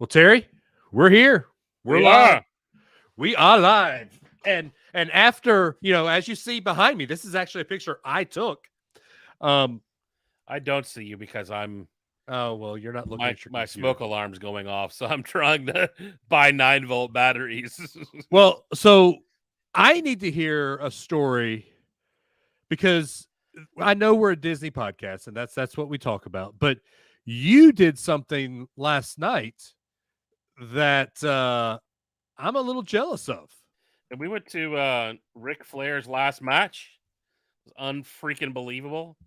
Well, Terry, we're here. We're We live. are. We are live. And after, as you see behind me, this is actually a picture I took. I don't see you because I'm Oh, well, you're not looking at your my computer. smoke alarm's going off, so I'm trying to buy 9-volt batteries. Well, so I need to hear a story because I know we're a Disney podcast and that's what we talk about. But you did something last night that I'm a little jealous of. And we went to Ric Flair's last match. It was unfreaking believable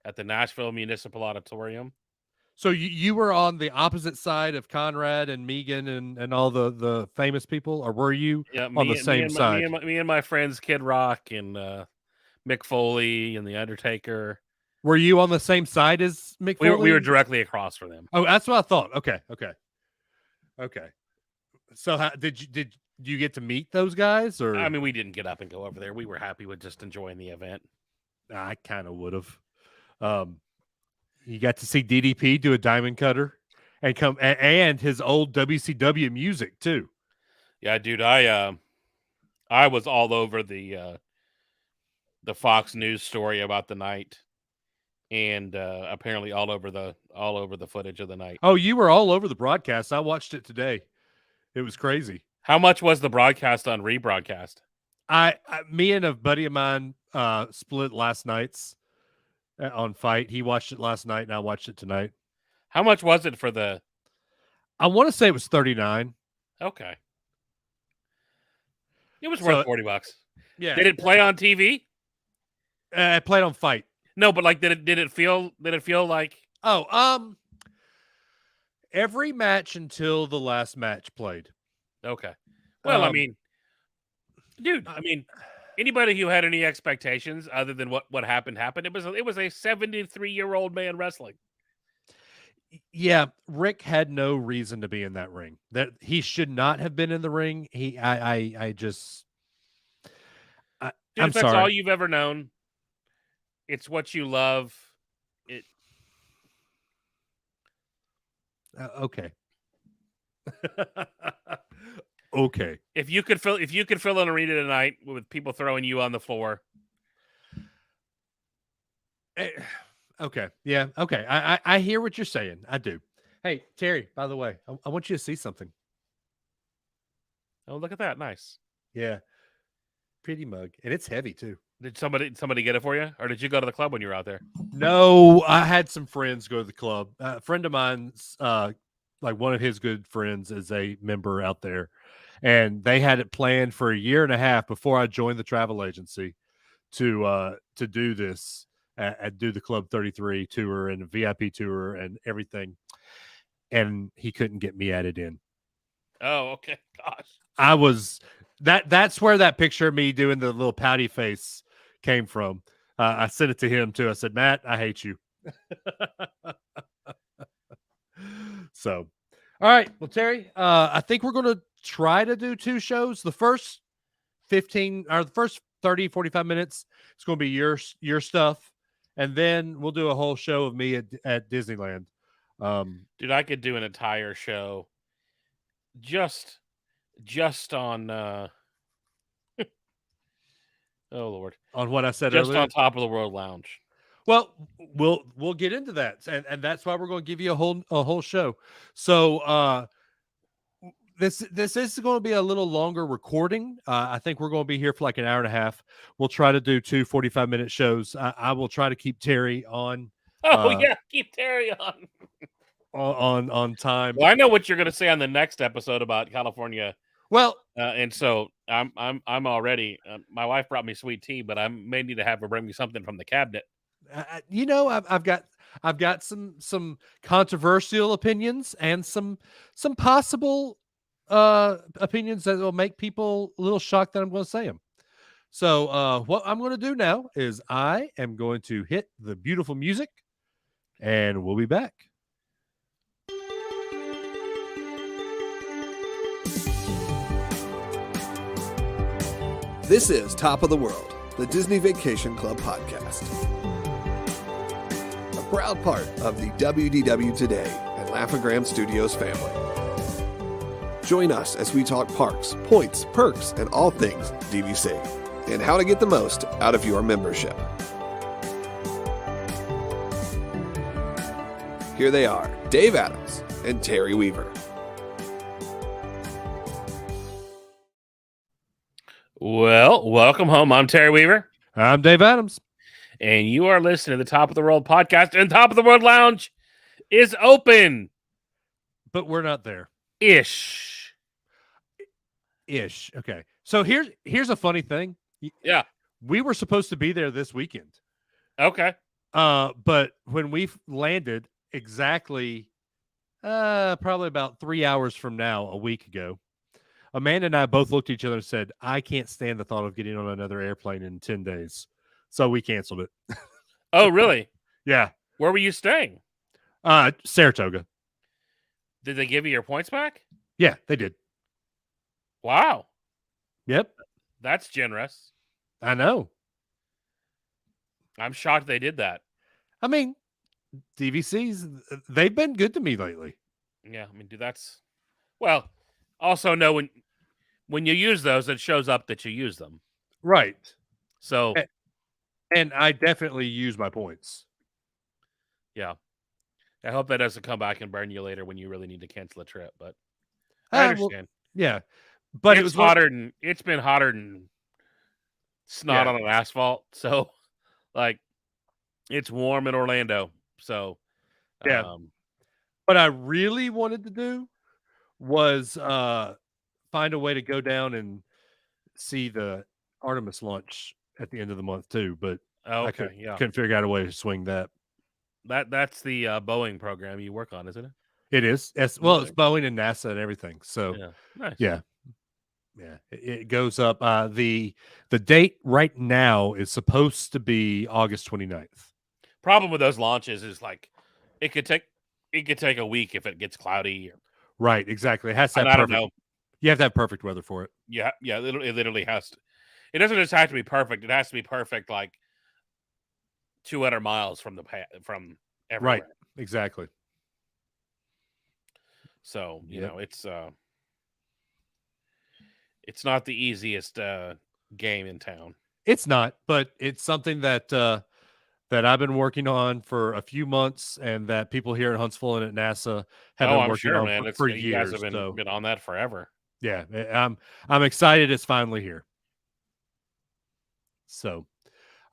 at the Nashville Municipal Auditorium. So you were on the opposite side of Conrad and Megan and all the famous people, or were you on the same side? Me and my friends Kid Rock and Mick Foley and The Undertaker. Were you on the same side as Mick Foley? We were directly across from them. Oh, that's what I thought. Okay. So how, did you get to meet those guys? Or I mean, we didn't get up and go over there. We were happy with just enjoying the event. I kind of would have. You got to see DDP do a diamond cutter and his old WCW music too. Yeah, dude, I was all over the Fox News story about the night, and apparently all over the footage of the night. Oh, you were all over the broadcast. I watched it today. It was crazy. How much was the broadcast on rebroadcast? Me and a buddy of mine split last night's on Fight. He watched it last night, and I watched it tonight. How much was it for the? I want to say it was $39. Okay, it was worth $40. Yeah. Did it play on TV? It played on Fight. No, but like, did it feel like? Oh, every match until the last match played. Okay. Well, I mean, dude, anybody who had any expectations other than what happened. It was a 73-year-old man wrestling. Yeah, Rick had no reason to be in that ring. That he should not have been in the ring. I'm If that's sorry. all you've ever known, it's what you love. Okay. Okay. If you could fill an arena tonight with people throwing you on the floor. Okay. Yeah. Okay. I hear what you're saying. I do. Hey, Terry, by the way, I want you to see something. Oh, look at that. Nice. Yeah. Pretty mug. And it's heavy too. Did somebody get it for you? Or did you go to the club when you were out there? No, I had some friends go to the club. A friend of mine's, like one of his good friends is a member out there. And they had it planned for a year and a half before I joined the travel agency to do this, do the Club 33 tour and a VIP tour and everything. And he couldn't get me added in. Oh, okay. Gosh. I was that's where that picture of me doing the little pouty face came from. I sent it to him too. I said, Matt, I hate you. So, all right. Well, Terry, I think we're going to try to do 2 shows. The first 30, 45 minutes, it's going to be your stuff. And then we'll do a whole show of me at Disneyland. Dude, I could do an entire show just on oh Lord. On what I said just earlier. On Top of the World Lounge. Well, we'll get into that, and that's why we're going to give you a whole show. So this is going to be a little longer recording. I think we're going to be here for like an hour and a half. We'll try to do 2 45-minute shows. I will try to keep Terry on. Oh yeah, keep Terry on time. Well, I know what you're going to say on the next episode about California. Well, and so I'm already. My wife brought me sweet tea, but I may need to have her bring me something from the cabinet. I've got some controversial opinions and some possible opinions that will make people a little shocked that I'm going to say them. So what I'm going to do now is I am going to hit the beautiful music, and we'll be back. This is Top of the World, the Disney Vacation Club podcast. A proud part of the WDW Today and Laugh-O-Gram Studios family. Join us as we talk parks, points, perks, and all things DVC, and how to get the most out of your membership. Here they are, Dave Adams and Terry Weaver. Well, welcome home. I'm Terry Weaver. I'm Dave Adams. And you are listening to the Top of the World podcast, and Top of the World Lounge is open. But we're not there. Ish. Okay. So here's a funny thing. Yeah. We were supposed to be there this weekend. Okay. But when we landed exactly probably about 3 hours from now, a week ago, Amanda and I both looked at each other and said, I can't stand the thought of getting on another airplane in 10 days. So we canceled it. Oh, really? Yeah. Where were you staying? Saratoga. Did they give you your points back? Yeah, they did. Wow. Yep. That's generous. I know. I'm shocked they did that. I mean, DVCs, they've been good to me lately. Yeah, I mean, dude, that's... Well, also know when you use those, it shows up that you use them. Right. So... And I definitely use my points. Yeah. I hope that doesn't come back and burn you later when you really need to cancel a trip, but I understand. Yeah. But it's been hotter than snot on an asphalt. So like it's warm in Orlando. So yeah. What I really wanted to do was find a way to go down and see the Artemis launch at the end of the month too, but I couldn't figure out a way to swing that. That's the Boeing program you work on, isn't it? It is. It's Boeing and NASA and everything. So yeah, nice. Yeah. It goes up. The date right now is supposed to be August 29th. Problem with those launches is like it could take a week if it gets cloudy. Right. Exactly. It has to have I don't know. You have to have perfect weather for it. Yeah. It literally has to. It doesn't just have to be perfect. It has to be perfect, like 200 miles from from everywhere. Right. Exactly. So you know it's not the easiest game in town. It's not, but it's something that I've been working on for a few months, and that people here at Huntsville and at NASA have been working on for years. You guys have been on that forever. Yeah, I'm excited it's finally here. So,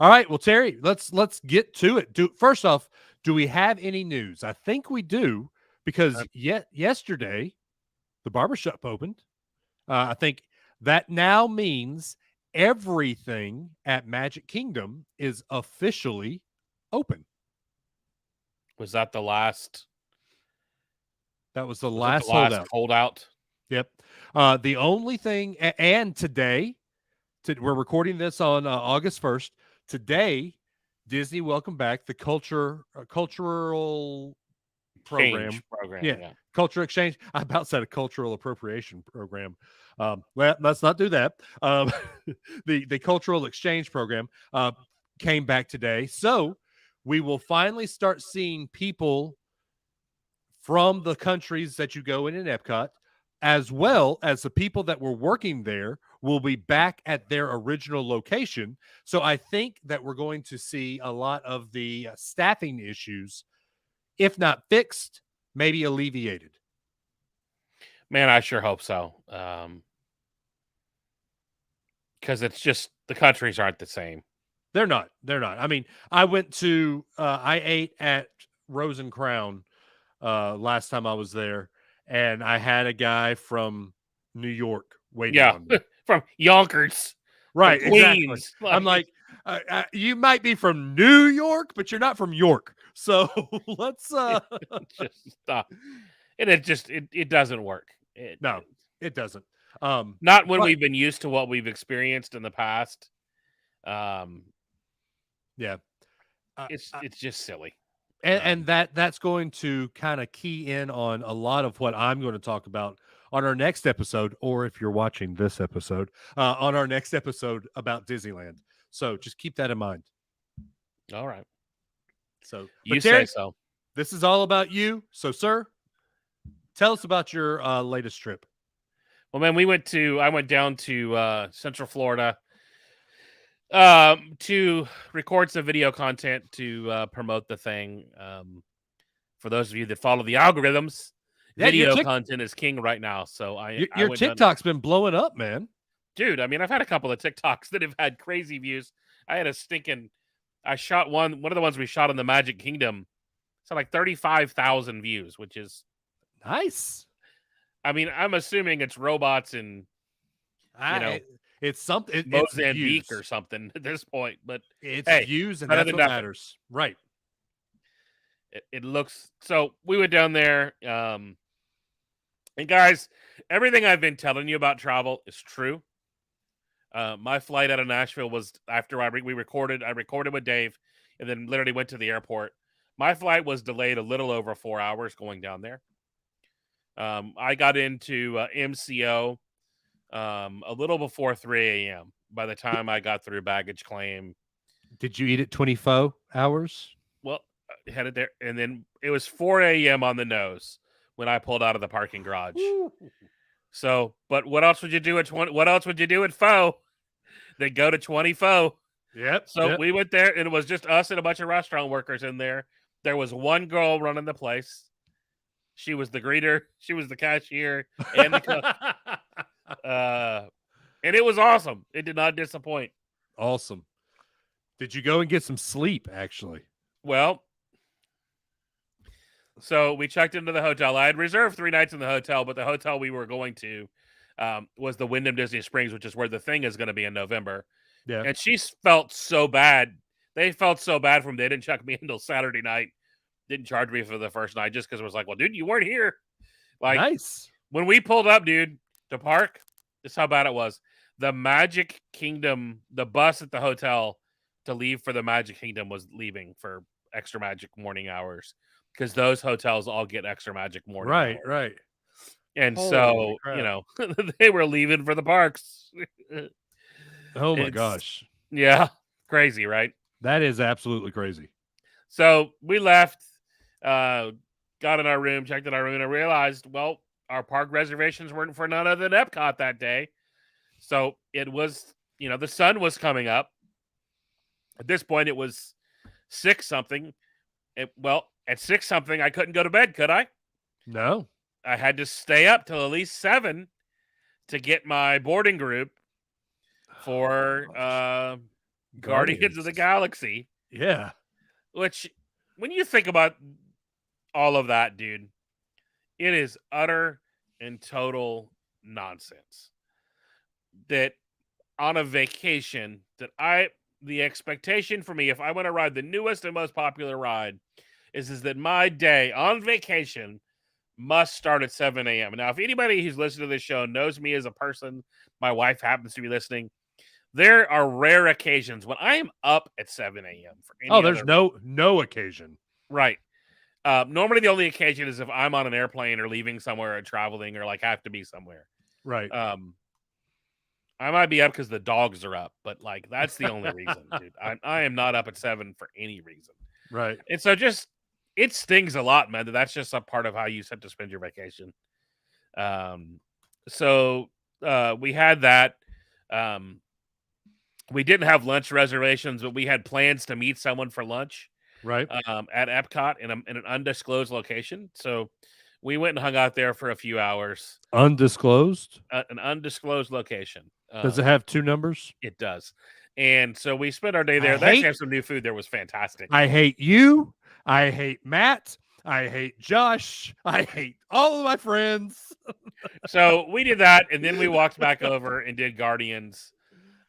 all right. Well, Terry, let's get to it. First off, do we have any news? I think we do, because yesterday the barbershop opened. I think that now means everything at Magic Kingdom is officially open. Was that the last? That was the last holdout. Yep. The only thing, and today, we're recording this on August 1st. Today, Disney welcomed back the cultural program. Yeah. Cultural exchange. I about said a cultural appropriation program. Well, let's not do that. The cultural exchange program came back today. So we will finally start seeing people from the countries that you go in Epcot, as well as the people that were working there will be back at their original location. So I think that we're going to see a lot of the staffing issues, if not fixed, maybe alleviated. Man, I sure hope so. Because it's just the countries aren't the same. They're not. I mean, I ate at Rose and Crown last time I was there, and I had a guy from New York waiting on me. From Yonkers. Right, exactly. I'm like, you might be from New York, but you're not from York. So let's just stop. And it doesn't work. No, it doesn't. Not when we've been used to what we've experienced in the past. Yeah. It's just silly. And that's going to kind of key in on a lot of what I'm going to talk about on our next episode, or if you're watching this episode, on our next episode about Disneyland. So just keep that in mind. All right. So you say so. This is all about you. So, sir, tell us about your latest trip. Well, man, I went down to Central Florida to record some video content to promote the thing. For those of you that follow the algorithms, Yeah, video content is king right now. So I your went down, TikTok's been blowing up, man. dude. I mean, I've had a couple of TikToks that have had crazy views. I shot one of the ones we shot in the Magic Kingdom. It's like 35,000 views, which is nice. I mean, I'm assuming it's robots and it's something. Mozambique or something at this point, but it's hey, views, and better that's than what nothing. matters, right? It looks so. We went down there, and guys, everything I've been telling you about travel is true. My flight out of Nashville was after we recorded. I recorded with Dave, and then literally went to the airport. My flight was delayed a little over 4 hours going down there. I got into MCO a little before 3 a.m. by the time I got through baggage claim. Did you eat at 24 hours? Well, headed there, and then it was 4 a.m. on the nose when I pulled out of the parking garage. Ooh. So, but what else would you do at 20? What else would you do at FO? They go to 20 FO. Yep. So we went there, and it was just us and a bunch of restaurant workers in there. There was one girl running the place. She was the greeter. She was the cashier and the cook. And it was awesome. It did not disappoint. Awesome. Did you go and get some sleep, actually? Well, so we checked into the hotel. I had reserved 3 nights in the hotel, but the hotel we were going to was the Wyndham Disney Springs, which is where the thing is going to be in November. Yeah. And she felt so bad. They felt so bad for me. They didn't check me until Saturday night. Didn't charge me for the first night just because it was like, well, dude, you weren't here. Like, nice. When we pulled up, dude, to park, this is how bad it was. The Magic Kingdom, the bus at the hotel to leave for the Magic Kingdom was leaving for extra magic morning hours because those hotels all get extra magic morning hours. Right. And holy crap. They were leaving for the parks. Oh my gosh. Yeah. Crazy, right? That is absolutely crazy. So we left, got in our room, checked in our room, and I realized, well, our park reservations weren't for none other than Epcot that day. So it was, the sun was coming up. At this point, it was 6-something. At 6-something, I couldn't go to bed, could I? No. I had to stay up till at least 7 to get my boarding group for Guardians of the Galaxy. Yeah. Which, when you think about all of that, dude, it is utter and total nonsense. That on a vacation, the expectation for me, if I want to ride the newest and most popular ride, is that my day on vacation must start at 7 a.m. Now, if anybody who's listening to this show knows me as a person, my wife happens to be listening, there are rare occasions when I am up at 7 a.m. for any there's no occasion. Right. Normally, the only occasion is if I'm on an airplane or leaving somewhere or traveling or have to be somewhere. Right. I might be up because the dogs are up, but that's the only reason, dude. I am not up at 7 for any reason. Right. And so it stings a lot, man. That's just a part of how you set to spend your vacation. So we had that. We didn't have lunch reservations, but we had plans to meet someone for lunch. Right. At Epcot in an undisclosed location. So we went and hung out there for a few hours. Undisclosed? An undisclosed location. Does it have 2 numbers? It does. And so we spent our day there. They actually have some new food there. Was fantastic. I hate you. I hate Matt. I hate Josh. I hate all of my friends. So we did that, and then we walked back over and did Guardians.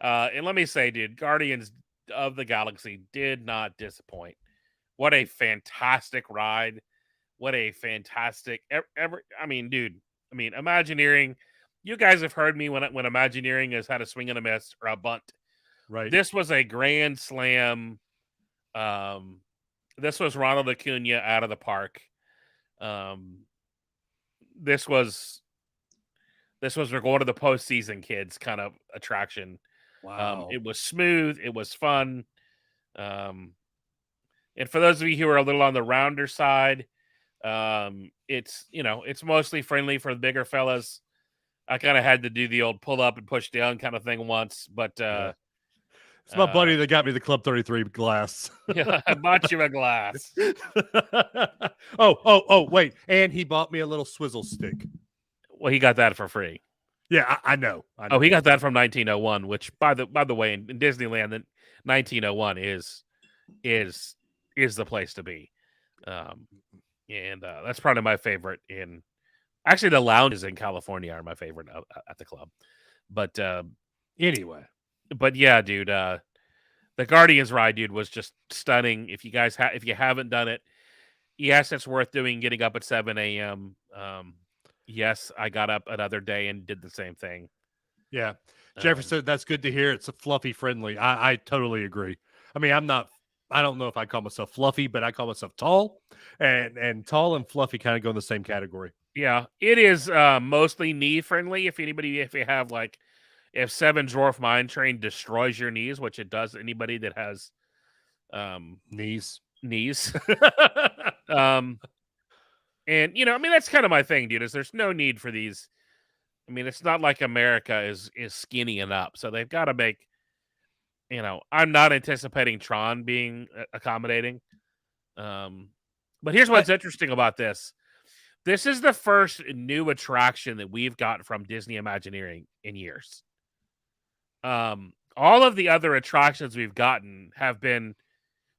And let me say, dude, Guardians of the Galaxy did not disappoint. What a fantastic ride. What a fantastic Imagineering. You guys have heard me when Imagineering has had a swing and a miss or a bunt. Right. This was a grand slam. This was Ronald Acuna out of the park. This was we're going to the postseason kids kind of attraction. Wow. It was smooth. It was fun. And for those of you who are a little on the rounder side, it's mostly friendly for the bigger fellas. I kind of had to do the old pull up and push down kind of thing once, but It's my buddy that got me the Club 33 glass. yeah, I bought you a glass. oh, wait. And he bought me a little swizzle stick. Well, he got that for free. Yeah, I know. Oh, he got that from 1901, which by the way, in Disneyland, 1901 is the place to be. And that's probably my favorite actually the lounges in California are my favorite at the club. But anyway. But yeah, dude, the Guardians ride, dude, was just stunning. If you guys if you haven't done it, yes, it's worth doing. Getting up at 7 a.m. Yes, I got up another day and did the same thing. Yeah, Jefferson, that's good to hear. It's a fluffy friendly. I totally agree. I mean, I don't know if I call myself fluffy, but I call myself tall, and tall and fluffy kind of go in the same category. Yeah, it is mostly knee friendly. If you have like. If 7 Dwarf Mine Train destroys your knees, which it does anybody that has knees. And I mean, that's kind of my thing, dude, is there's no need for these. I mean, it's not like America is skinnying up. So they've got to make, I'm not anticipating Tron being accommodating. But here's what's interesting about this. This is the first new attraction that we've got from Disney Imagineering in years. All of the other attractions we've gotten have been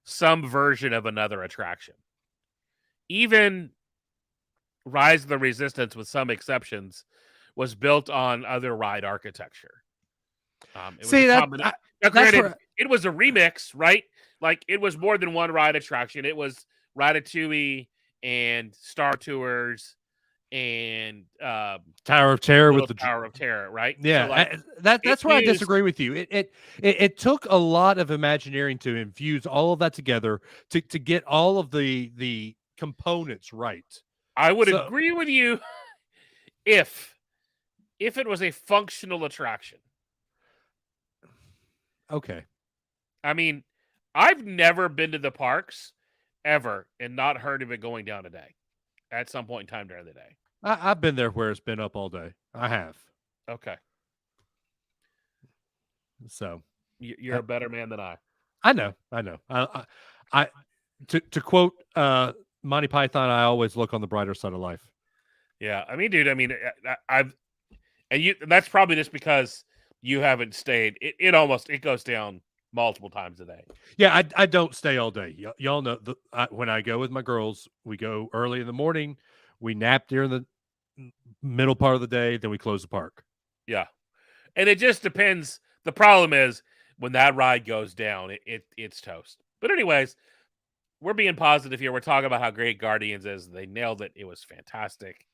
some version of another attraction. Even Rise of the Resistance, with some exceptions, was built on other ride architecture. It was a remix, right? Like, it was more than one ride attraction. It was Ratatouille and Star Tours and Tower of Terror with the Tower of Terror, right? Yeah, so that's where I disagree with you. It took a lot of Imagineering to infuse all of that together to get all of the components right. I would agree with you if it was a functional attraction. Okay. I mean, I've never been to the parks ever and not heard of it going down today at some point in time during the day. I've been there where it's been up all day. I have. Okay. So you're a better man than I. I know. I to quote Monty Python, I always look on the brighter side of life. Yeah, I mean, dude. I mean, that's probably just because you haven't stayed. It goes down multiple times a day. Yeah, I don't stay all day. Y'all know when I go with my girls, we go early in the morning, we nap during the middle part of the day, then we close the park. Yeah, and it just depends. The problem is when that ride goes down, it's toast. But anyways, we're being positive here. We're talking about how great Guardians is. They nailed it. It was fantastic.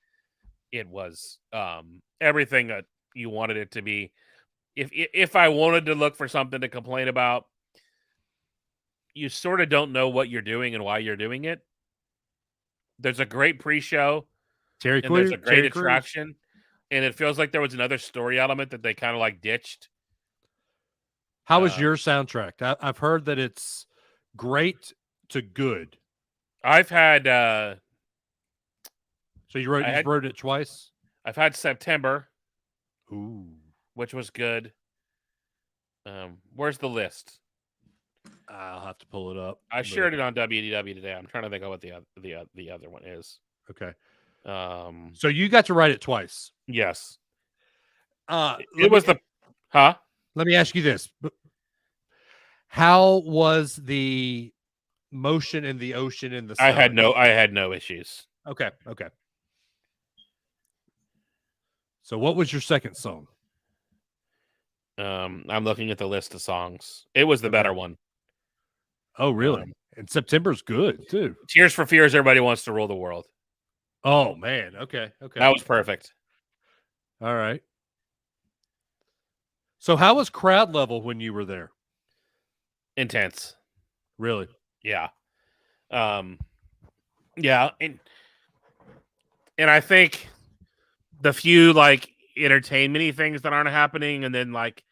It was everything that you wanted it to be. If I wanted to look for something to complain about, you sort of don't know what you're doing and why you're doing it. There's a great pre-show. There's a great attraction. And it feels like there was another story element that they kind of like ditched. How was your soundtrack? I've heard that it's great to good. I've had... so you wrote it twice? I've had September. Ooh. Which was good. Where's the list? I'll have to pull it up. I shared it on WDW today. I'm trying to think of what the other one is. Okay. So you got to write it twice. Yes. Let me ask you this. How was the motion in the ocean in the sun? I had no issues. Okay. So what was your second song? I'm looking at the list of songs. It was the better one. Oh, really? And September's good too. Tears for Fears, Everybody Wants to Rule the World. Oh man. Okay. That was perfect. All right. So how was crowd level when you were there? Intense. Really? Yeah. Yeah. And I think the few like entertainment-y things that aren't happening, and then like,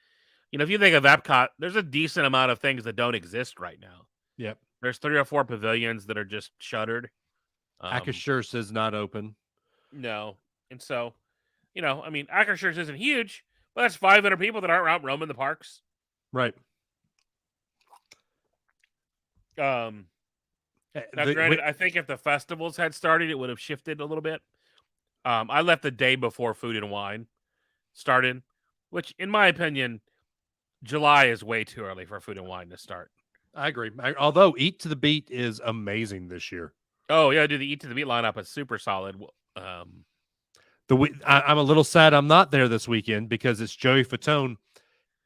if you think of Epcot, there's a decent amount of things that don't exist right now. Yep. There's 3 or 4 pavilions that are just shuttered. Akashurst is not open. No. And so I mean, Akershire isn't huge, but that's 500 people that aren't out roaming the parks. Right. Now, granted, I think if the festivals had started, it would have shifted a little bit. I left the day before Food and Wine started, which, in my opinion, July is way too early for Food and Wine to start. I agree. Although Eat to the Beat is amazing this year. Oh yeah, dude, the Eat to the Beat lineup is super solid. I'm a little sad I'm not there this weekend because it's Joey Fatone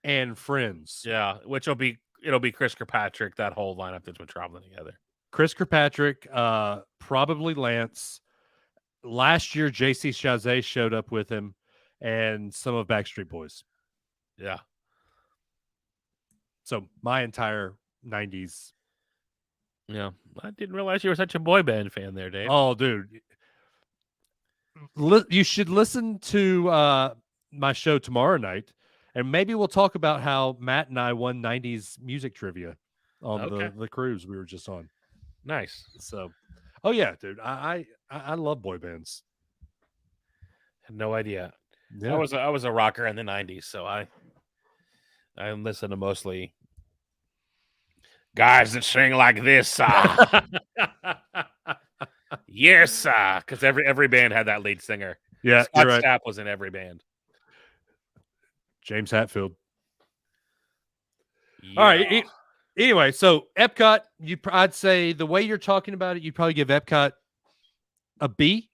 and friends. Yeah, which it'll be Chris Kirkpatrick, that whole lineup that's been traveling together. Chris Kirkpatrick, probably Lance. Last year, JC Chazé showed up with him and some of Backstreet Boys. Yeah. So my entire 90s. Yeah. I didn't realize you were such a boy band fan there, Dave. Oh, dude. You should listen to my show tomorrow night, and maybe we'll talk about how Matt and I won 90s music trivia on the cruise we were just on. Nice. So, oh yeah, dude. I love boy bands. Had no idea. Yeah. I was a rocker in the 90s, so I listen to mostly guys that sing like this. Yes, because every band had that lead singer. Yeah, Scott you're right. Stapp was in every band. James Hetfield. Yeah. All right. Anyway, so Epcot, I'd say the way you're talking about it, you'd probably give Epcot a B.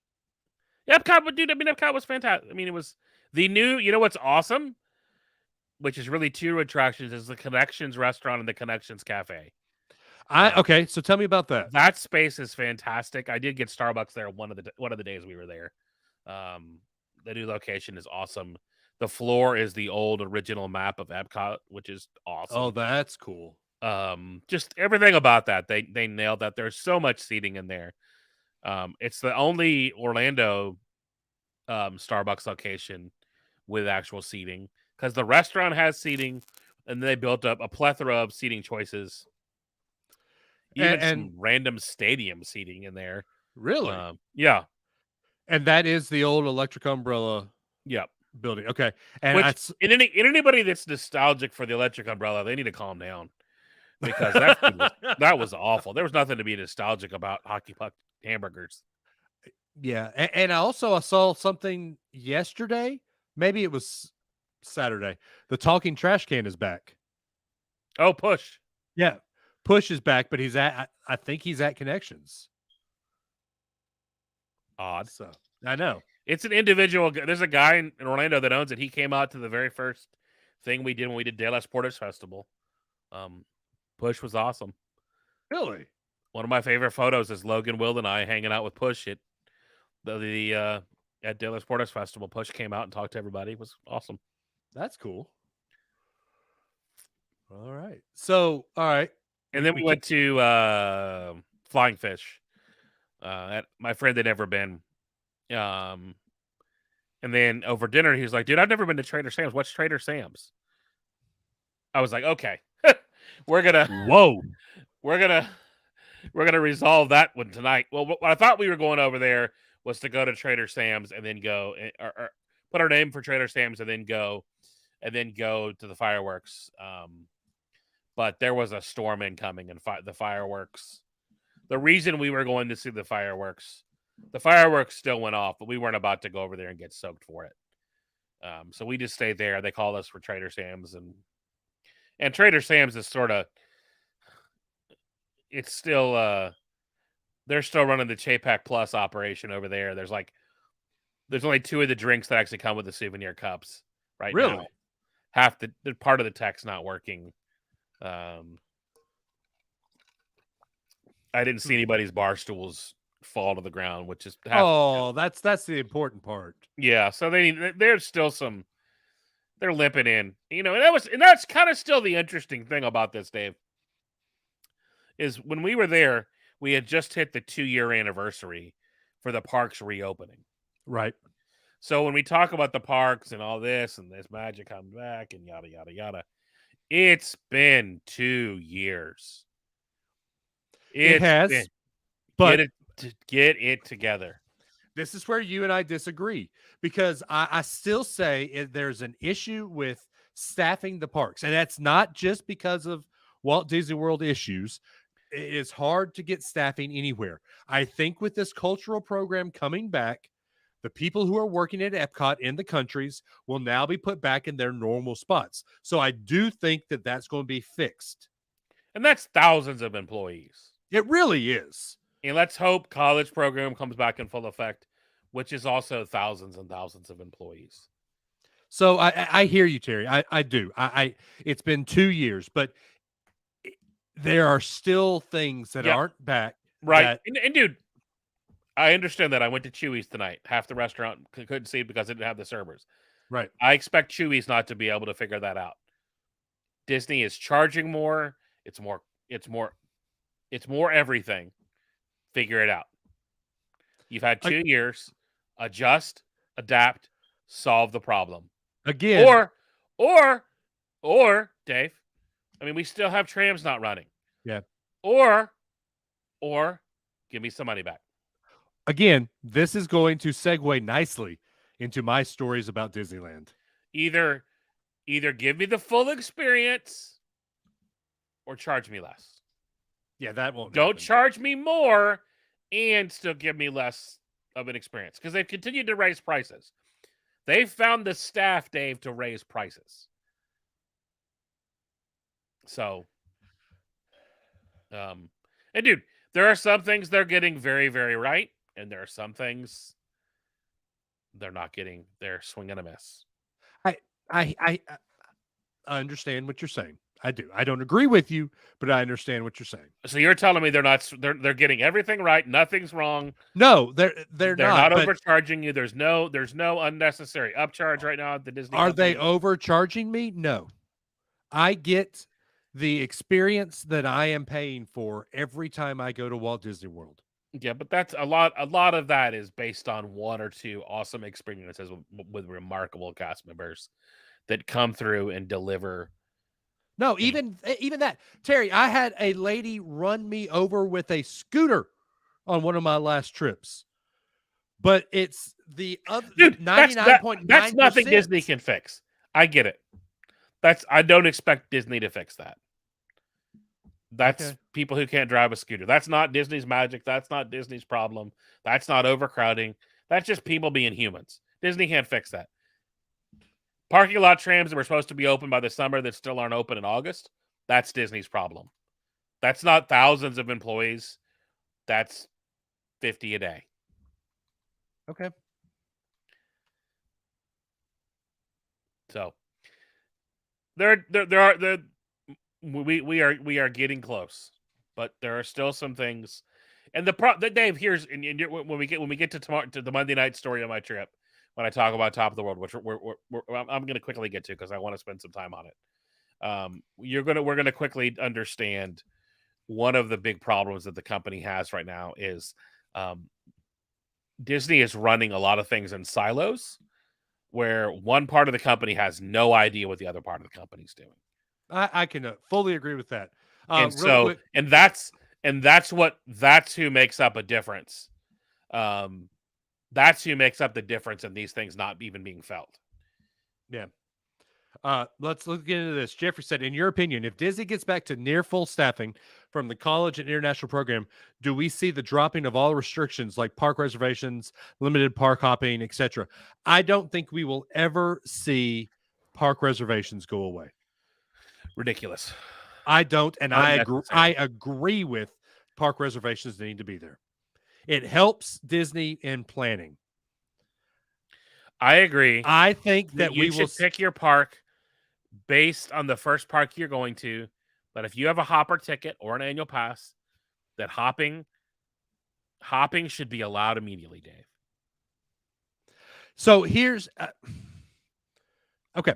Epcot, but dude, I mean, Epcot was fantastic. I mean, it was the new. You know what's awesome? Which is really two attractions is the Connections restaurant and the Connections Cafe. Okay, so tell me about that. That space is fantastic. I did get Starbucks there one of the days we were there. The new location is awesome. The floor is the old original map of Epcot, which is awesome. Oh, that's cool. Just everything about that. They nailed that. There's so much seating in there. It's the only Orlando Starbucks location with actual seating because the restaurant has seating and they built up a plethora of seating choices. Even some random stadium seating in there. Really? Yeah. And that is the old Electric Umbrella building. Okay. And anybody that's nostalgic for the Electric Umbrella, they need to calm down. Because that was awful. There was nothing to be nostalgic about Hockey Puck hamburgers. Yeah. And I saw something yesterday. Maybe it was Saturday. The talking trash can is back. Oh, Push. Yeah. Push is back, but I think he's at Connections. Odd. So I know. It's an individual. There's a guy in Orlando that owns it. He came out to the very first thing we did when we did De Las Portas Festival. Push was awesome. Really? One of my favorite photos is Logan, Will, and I hanging out with Push at at De Las Portas Festival. Push came out and talked to everybody. It was awesome. That's cool. All right. So, all right. And then we went to Flying Fish. My friend had never been. And then over dinner, he was like, dude, I've never been to Trader Sam's. What's Trader Sam's? I was like, okay. we're gonna resolve that one tonight. Well, what I thought we were going over there was to go to Trader Sam's and then go or put our name for Trader Sam's and then go to the fireworks. But there was a storm incoming and the fireworks. The reason we were going to see the fireworks still went off, but we weren't about to go over there and get soaked for it. So we just stayed there. They called us for Trader Sam's and Trader Sam's is sort of, it's still, they're still running the Chapek Plus operation over there. There's only 2 of the drinks that actually come with the souvenir cups right now. Really? Half the part of the tech's not working. I didn't see anybody's bar stools fall to the ground, which is that's the important part. Yeah, so there's still some, they're limping in, and that's kind of still the interesting thing about this, Dave. Is when we were there, we had just hit the 2-year anniversary for the parks reopening. Right. So when we talk about the parks and all this and this magic comes back and yada yada yada, it's been 2 years. It has, but get it together. this is where you and I disagree, because I still say there's an issue with staffing the parks, and that's not just because of Walt Disney World issues. It is hard to get staffing anywhere. I think with this cultural program coming back, the people who are working at Epcot in the countries will now be put back in their normal spots. So I do think that that's going to be fixed. And that's thousands of employees. It really is. And let's hope college program comes back in full effect, which is also thousands and thousands of employees. So I hear you, Terry. I do. It's been 2 years, but there are still things that aren't back. Right. And dude, I understand that. I went to Chewy's tonight. Half the restaurant couldn't see it because it didn't have the servers. Right. I expect Chewy's not to be able to figure that out. Disney is charging more. It's more everything. Figure it out. You've had 2 years. Adjust, adapt, solve the problem. Again. Or Dave, I mean, we still have trams not running. Yeah. Or give me some money back. Again, this is going to segue nicely into my stories about Disneyland. Either give me the full experience or charge me less. Yeah, that won't. Don't happen. charge me more and still give me less of an experience, because they've continued to raise prices. They've found the staff, Dave, to raise prices. So, and dude, there are some things they're getting very, very right, and there are some things they're not getting. They're swing and a miss. I understand what you're saying. I do. I don't agree with you, but I understand what you're saying. So you're telling me they're getting everything right, nothing's wrong. No, they're not overcharging you. There's no unnecessary upcharge right now at the Disney. Are they overcharging me? No. I get the experience that I am paying for every time I go to Walt Disney World. Yeah, but that's a lot of that is based on one or two awesome experiences with remarkable cast members that come through and deliver. No, even that. Terry, I had a lady run me over with a scooter on one of my last trips. But it's the other 99.9%. That's nothing Disney can fix. I get it. I don't expect Disney to fix that. That's people who can't drive a scooter. That's not Disney's magic. That's not Disney's problem. That's not overcrowding. That's just people being humans. Disney can't fix that. Parking lot trams that were supposed to be open by the summer that still aren't open in August, that's Disney's problem. That's not thousands of employees. That's 50 a day. Okay. So we are getting close, but there are still some things. And Dave, here's when we get to tomorrow, to the Monday night story on my trip, when I talk about Top of the World, which I'm going to quickly get to because I want to spend some time on it. We're going to quickly understand one of the big problems that the company has right now is Disney is running a lot of things in silos, where one part of the company has no idea what the other part of the company's doing. I can fully agree with that. And so, that's who makes up a difference. That's who makes up the difference in these things not even being felt. Yeah. Let's get into this. Jeffrey said, in your opinion, if Disney gets back to near full staffing from the college and international program, do we see the dropping of all restrictions like park reservations, limited park hopping, etc.? I don't think we will ever see park reservations go away. Ridiculous. I don't, and I agree with park reservations need to be there. It helps Disney in planning. I agree. I think that you should pick your park based on the first park you're going to. But if you have a hopper ticket or an annual pass, that hopping should be allowed immediately, Dave. So here's okay.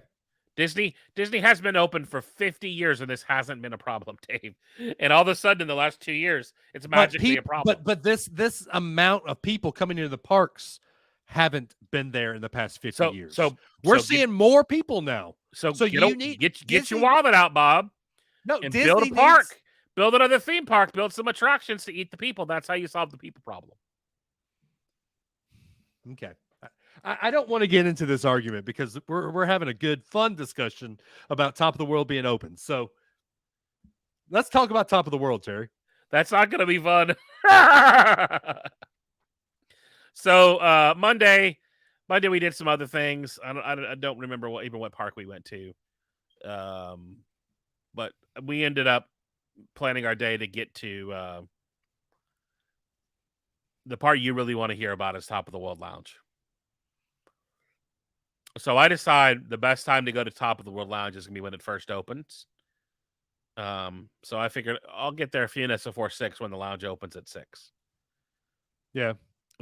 Disney has been open for 50 years and this hasn't been a problem, Dave. And all of a sudden in the last 2 years, it's magically a problem. But this amount of people coming into the parks haven't been there in the past 50 years. So we're seeing more people now. So you need get your wallet out, Bob. No, and Disney build a park. Build another theme park. Build some attractions to eat the people. That's how you solve the people problem. Okay. I don't want to get into this argument because we're having a good, fun discussion about Top of the World being open. So let's talk about Top of the World, Terry. That's not going to be fun. So Monday we did some other things. I don't remember what park we went to, but we ended up planning our day to get to the part you really want to hear about is Top of the World Lounge. So I decide the best time to go to Top of the World Lounge is going to be when it first opens. So I figured I'll get there a few minutes before 6 when the lounge opens at 6. Yeah.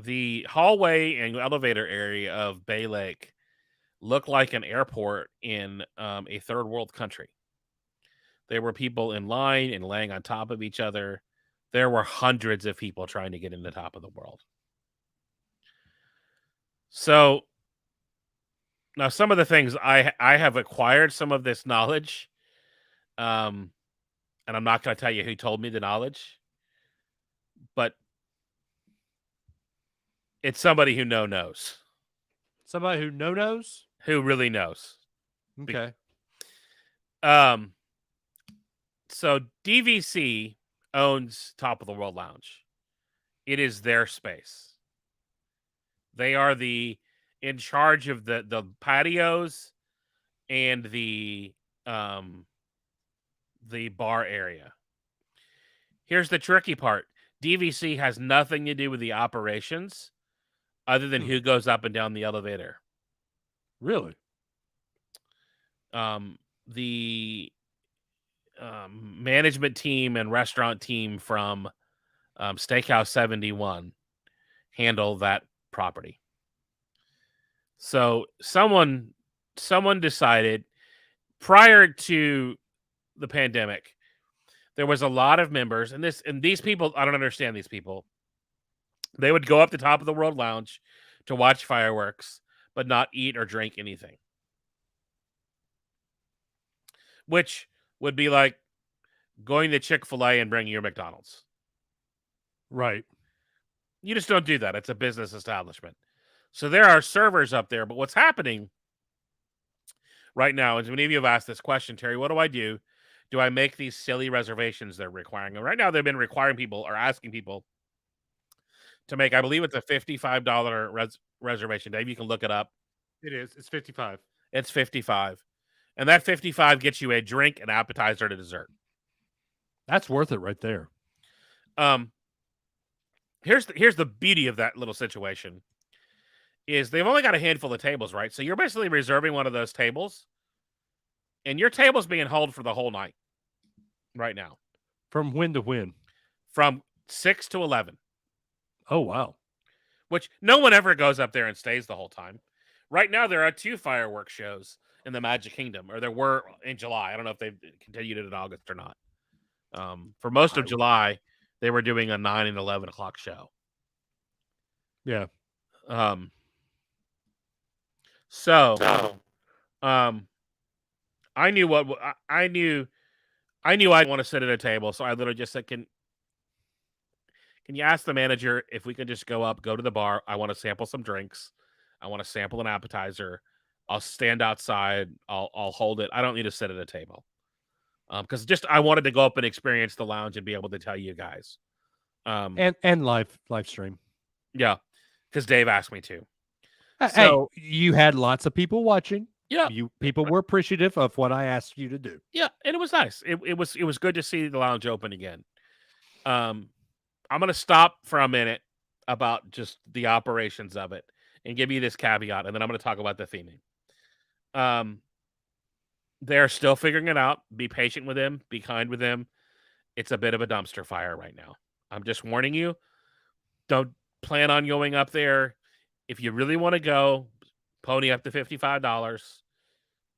The hallway and elevator area of Bay Lake looked like an airport in a third world country. There were people in line and laying on top of each other. There were hundreds of people trying to get in the Top of the World. So now some of the things I have acquired some of this knowledge, and I'm not going to tell you who told me the knowledge, but it's somebody who knows. Somebody who knows? Who really knows. Okay. So DVC owns Top of the World Lounge. It is their space. They are in charge of the patios and the bar area. Here's the tricky part. DVC has nothing to do with the operations other than who goes up and down the elevator. Really? The management team and restaurant team from Steakhouse 71 handle that property. So someone decided prior to the pandemic, there was a lot of members, and these people, I don't understand these people. They would go up the Top of the World Lounge to watch fireworks, but not eat or drink anything. Which would be like going to Chick-fil-A and bringing your McDonald's. Right. You just don't do that. It's a business establishment. So there are servers up there, but what's happening right now is many of you have asked this question, Terry, what do I do? Do I make these silly reservations they're requiring? And right now they've been requiring people or asking people to make, I believe it's a $55 reservation. Dave, you can look it up. It is. It's 55. It's 55. And that 55 gets you a drink, an appetizer, and a dessert. That's worth it right there. Here's the beauty of that little situation is they've only got a handful of tables, right? So you're basically reserving one of those tables, and your table's being held for the whole night right now. From when to when? From 6 to 11. Oh, wow. Which no one ever goes up there and stays the whole time. Right now, there are 2 fireworks shows in the Magic Kingdom, or there were in July. I don't know if they've continued it in August or not. For most of July, they were doing a 9 and 11 o'clock show. Yeah. I knew I knew I'd want to sit at a table, so I literally just said, "Can you ask the manager if we can just go to the bar? I want to sample some drinks. I want to sample an appetizer. I'll stand outside. I'll hold it. I don't need to sit at a table." Because I wanted to go up and experience the lounge and be able to tell you guys. And live stream. Yeah, because Dave asked me to. So you had lots of people watching. Yeah, people were appreciative of what I asked you to do. Yeah, and it was nice. It was good to see the lounge open again. I'm gonna stop for a minute about just the operations of it and give you this caveat, and then I'm gonna talk about the theming. They're still figuring it out. Be patient with them. Be kind with them. It's a bit of a dumpster fire right now. I'm just warning you. Don't plan on going up there. If you really want to go, pony up to $55.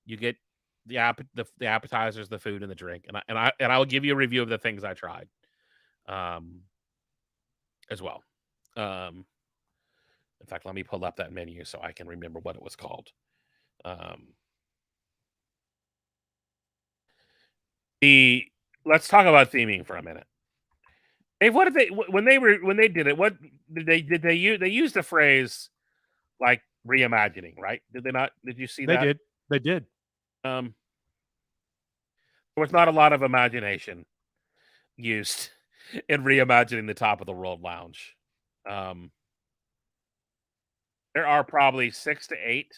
You get the appetizers, the food, and the drink, and I will give you a review of the things I tried, as well. In fact, let me pull up that menu so I can remember what it was called. Let's talk about theming for a minute. Dave, what did they when they did it? What did they use? They used the phrase like reimagining, right? Did they not? Did you see that? They did. There was not a lot of imagination used in reimagining the Top of the World Lounge. There are probably 6 to 8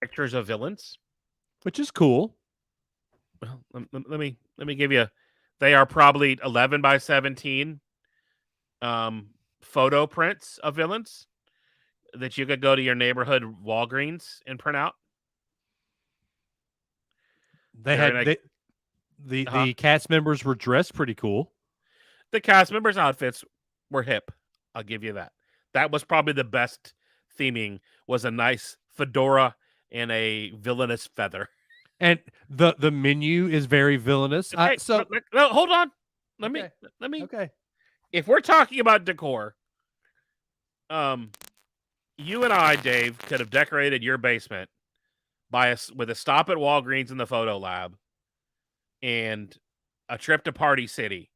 pictures of villains, which is cool. Well, let me give you. They are probably 11 by 17 photo prints of villains that you could go to your neighborhood Walgreens and print out. They had the cast members were dressed pretty cool. The cast members' outfits were hip. I'll give you that. That was probably the best theming. Was a nice fedora and a villainous feather. And the menu is very villainous. Okay, no, hold on. Let me. Okay. If we're talking about decor, you and I, Dave, could have decorated your basement with a stop at Walgreens in the photo lab and a trip to Party City,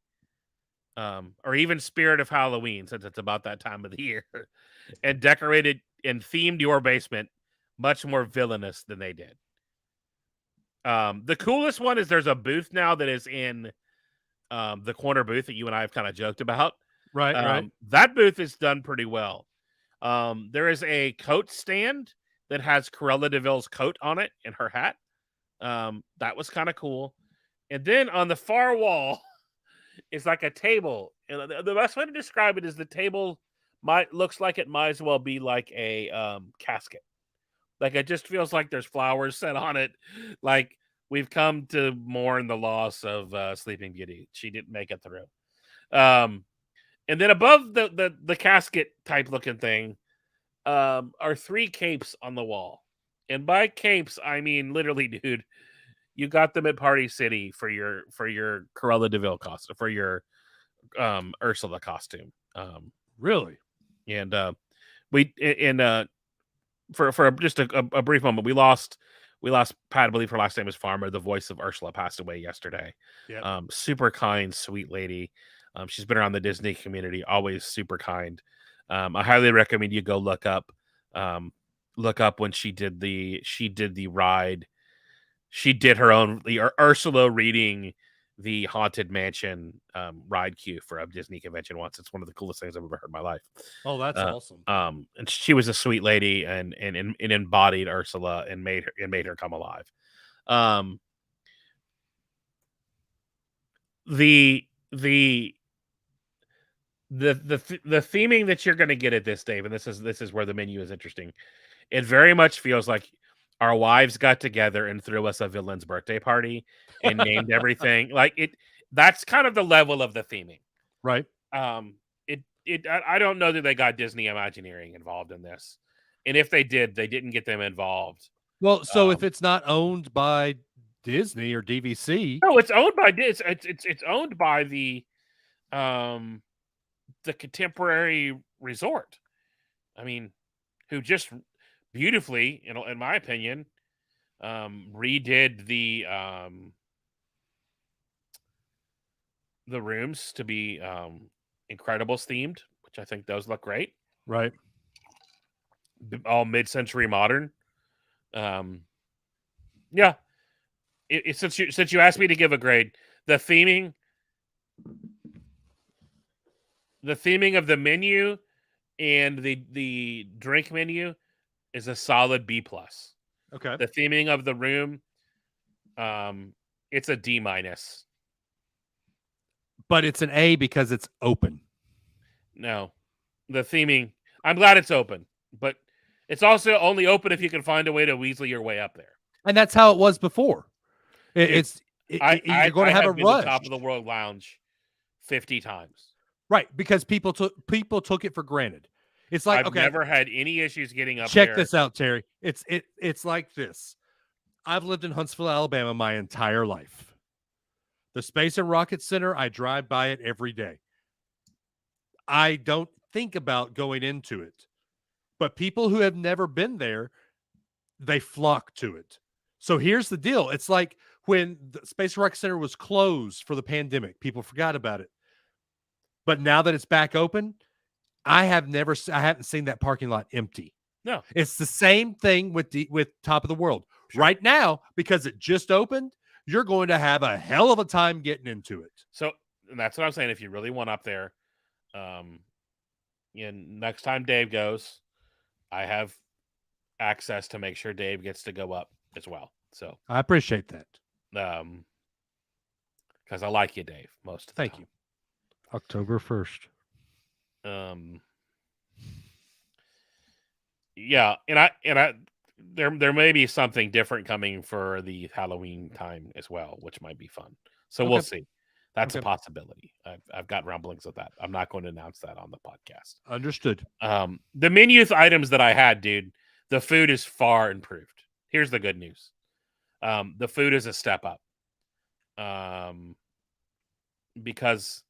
or even Spirit of Halloween, since it's about that time of the year, and decorated and themed your basement much more villainous than they did. The coolest one is there's a booth now that is in the corner booth that you and I have kind of joked about. Right. That booth is done pretty well. There is a coat stand that has Cruella de Vil's coat on it and her hat. That was kind of cool. And then on the far wall is like a table. And the best way to describe it is the table looks like it might as well be like a casket. Like it just feels like there's flowers set on it. Like we've come to mourn the loss of Sleeping Beauty. She didn't make it through. And then above the casket type looking thing are 3 capes on the wall. And by capes, I mean literally, dude, you got them at Party City for your Cruella de Vil costume, for your Ursula costume. Really? And for just a brief moment, we lost Pat, I believe her last name is Farmer. The voice of Ursula passed away yesterday. Yep. Super kind, sweet lady. She's been around the Disney community, always super kind. I highly recommend you go look up when she did the ride. She did her own Ursula reading the Haunted Mansion ride queue for a Disney convention once. It's one of the coolest things I've ever heard in my life. Oh, that's awesome. And she was a sweet lady and embodied Ursula and made her come alive. The theming that you're going to get at this, Dave, and this is where the menu is interesting. It very much feels like our wives got together and threw us a villain's birthday party and named everything. Like it. That's kind of the level of the theming, right? I don't know that they got Disney Imagineering involved in this, and if they did, they didn't get them involved. Well, so if it's not owned by Disney or DVC, no, it's owned by Disney. It's owned by the Contemporary Resort. I mean, who just beautifully, in my opinion, redid the rooms to be Incredibles themed, which I think those look great. Right. All mid-century modern. Yeah. Since you asked me to give a grade, the theming of the menu and the drink menu is a solid B+. Okay. The theming of the room, it's a D-. But it's an A because it's open. No. The theming, I'm glad it's open, but it's also only open if you can find a way to weasel your way up there. And that's how it was before. You're going to have a rush. Top of the World Lounge 50 times. Right, because people took it for granted. It's like, I've never had any issues getting up Check there. this out, Terry. It's like this. I've lived in Huntsville, Alabama my entire life. The Space and Rocket Center, I drive by it every day. I don't think about going into it. But people who have never been there, they flock to it. So here's the deal. It's like when the Space and Rocket Center was closed for the pandemic, people forgot about it. But now that it's back open, I haven't seen that parking lot empty. No. It's the same thing with Top of the World. Sure. Right now, because it just opened, you're going to have a hell of a time getting into it. So that's what I'm saying. If you really want up there, next time Dave goes, I have access to make sure Dave gets to go up as well. So I appreciate that. Because I like you, Dave. Most of the Thank time. you. October 1st. Yeah, and I there may be something different coming for the Halloween time as well, which might be fun. So we'll see. That's a possibility. I've got rumblings of that. I'm not going to announce that on the podcast. Understood. The menu items that I had, dude, the food is far improved. Here's the good news. The food is a step up. Because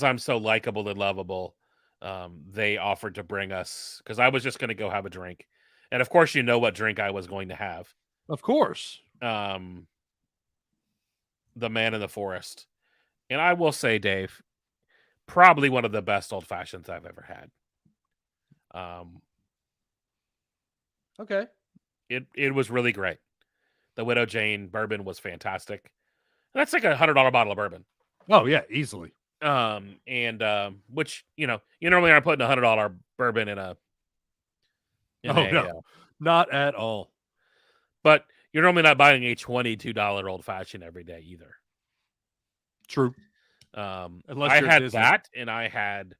I'm so likable and lovable, they offered to bring us, because I was just going to go have a drink. And of course, you know what drink I was going to have. Of course. The Man in the Forest. And I will say, Dave, probably one of the best old fashions I've ever had. Okay. It was really great. The Widow Jane bourbon was fantastic. That's like $100 bottle of bourbon. Oh yeah, easily. Which you normally aren't putting $100 bourbon in a. No, not at all. But you're normally not buying a $22 old fashioned every day either. True. Unless I had that, and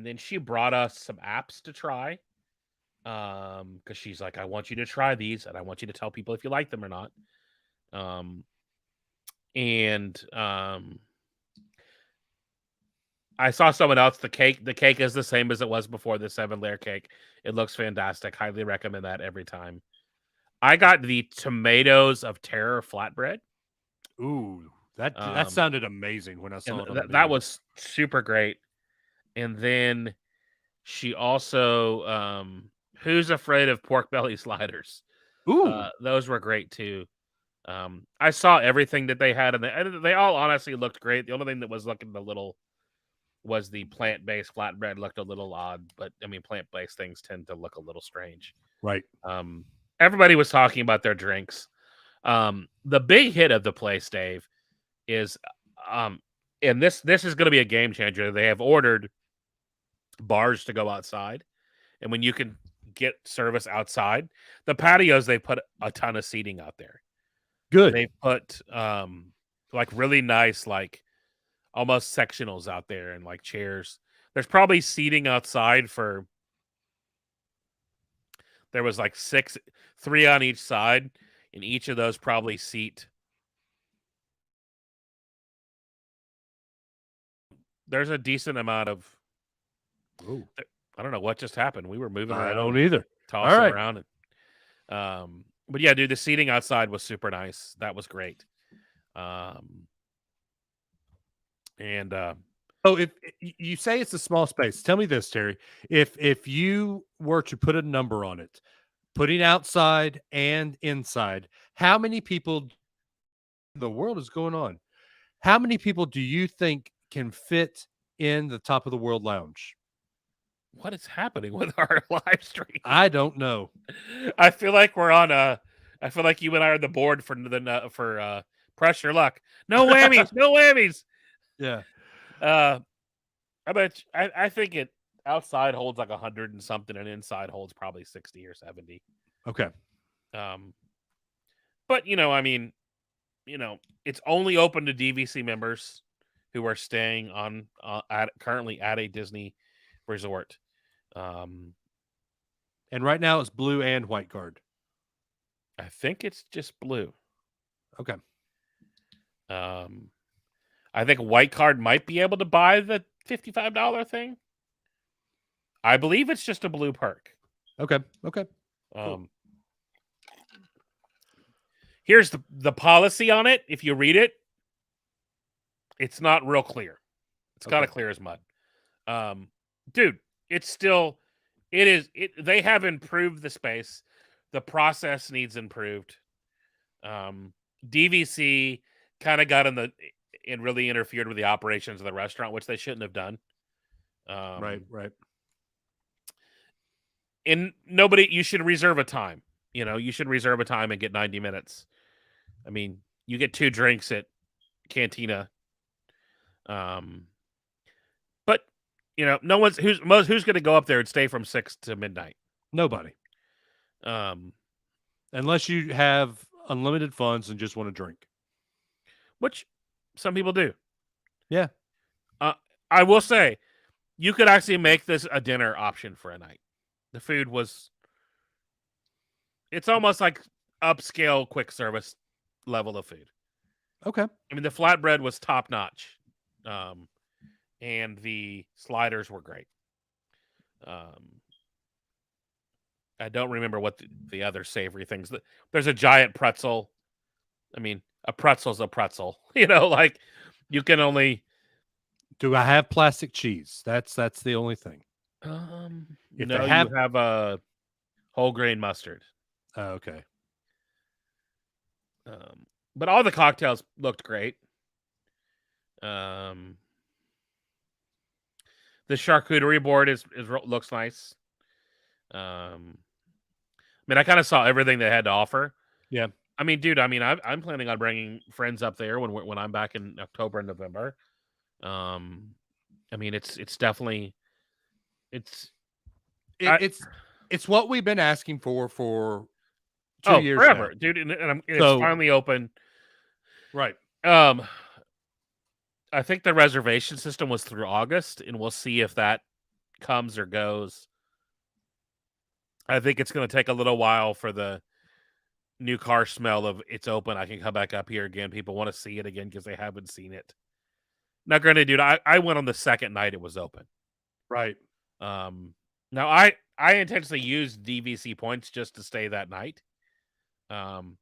then she brought us some apps to try. Because she's like, I want you to try these, and I want you to tell people if you like them or not. I saw someone else. The cake is the same as it was before, the 7-layer cake. It looks fantastic. Highly recommend that every time. I got the Tomatoes of Terror flatbread. Ooh, that sounded amazing when I saw it. That was super great. And then she also, Who's Afraid of Pork Belly sliders? Ooh, those were great too. I saw everything that they had, and they all honestly looked great. The only thing that was looking a little was the plant-based flatbread looked a little odd, but I mean, plant-based things tend to look a little strange. Right. Everybody was talking about their drinks. The big hit of the place, Dave, is, and this is going to be a game changer. They have ordered bars to go outside, and when you can get service outside, the patios, they put a ton of seating out there. Good. They put like really nice, like almost sectionals out there, and like chairs. There's probably seating outside for. There was like 3 on each side, and each of those probably seat. There's a decent amount of. Ooh. I don't know what just happened. We were moving around. I don't either. Tossing around. But yeah, dude, the seating outside was super nice. That was great. So if you say it's a small space, tell me this, Terry. If you were to put a number on it, putting outside and inside, how many people in the world is going on? How many people do you think can fit in the Top of the World lounge? What is happening with our live stream? I don't know. I feel like we're on I feel like you and I are the board for press your luck. No whammies, no whammies. Yeah. I think it outside holds like 100 and something, and inside holds probably 60 or 70. Okay. But I mean, it's only open to DVC members who are staying currently at a Disney resort. And right now it's blue and white card. I think it's just blue. Okay. I think white card might be able to buy the $55 thing. I believe it's just a blue perk. Okay. Cool. Here's the policy on it. If you read it, it's not real clear. It's kind of clear as mud. Dude, they have improved the space. The process needs improved. DVC kind of got and really interfered with the operations of the restaurant, which they shouldn't have done. Right. and nobody. You should reserve a time. You should reserve a time and get 90 minutes. I mean, you get 2 drinks at Cantina. But no one's who's going to go up there and stay from 6 to midnight. Nobody. Unless you have unlimited funds and just want to drink, which some people do. Yeah. I will say, you could actually make this a dinner option for a night. The food it's almost like upscale quick service level of food. Okay. I mean, the flatbread was top notch. And the sliders were great. I don't remember what the other savory things. There's a giant pretzel. I mean, a pretzel's a pretzel. Like you can only. Do I have plastic cheese? That's the only thing. You have a whole grain mustard. Oh, okay. But all the cocktails looked great. The charcuterie board looks nice. I mean, I kind of saw everything they had to offer. Yeah. I mean, dude. I mean, I'm planning on bringing friends up there when I'm back in October and November. I mean, it's definitely it's what we've been asking for 2 years forever, now. dude. And it's finally open. Right. I think the reservation system was through August, and we'll see if that comes or goes. I think it's going to take a little while for the new car smell of it's open. I can come back up here again. People want to see it again because they haven't seen it. Now, granted, dude, I went on the second night it was open. Right. Now, I intentionally used DVC points just to stay that night. And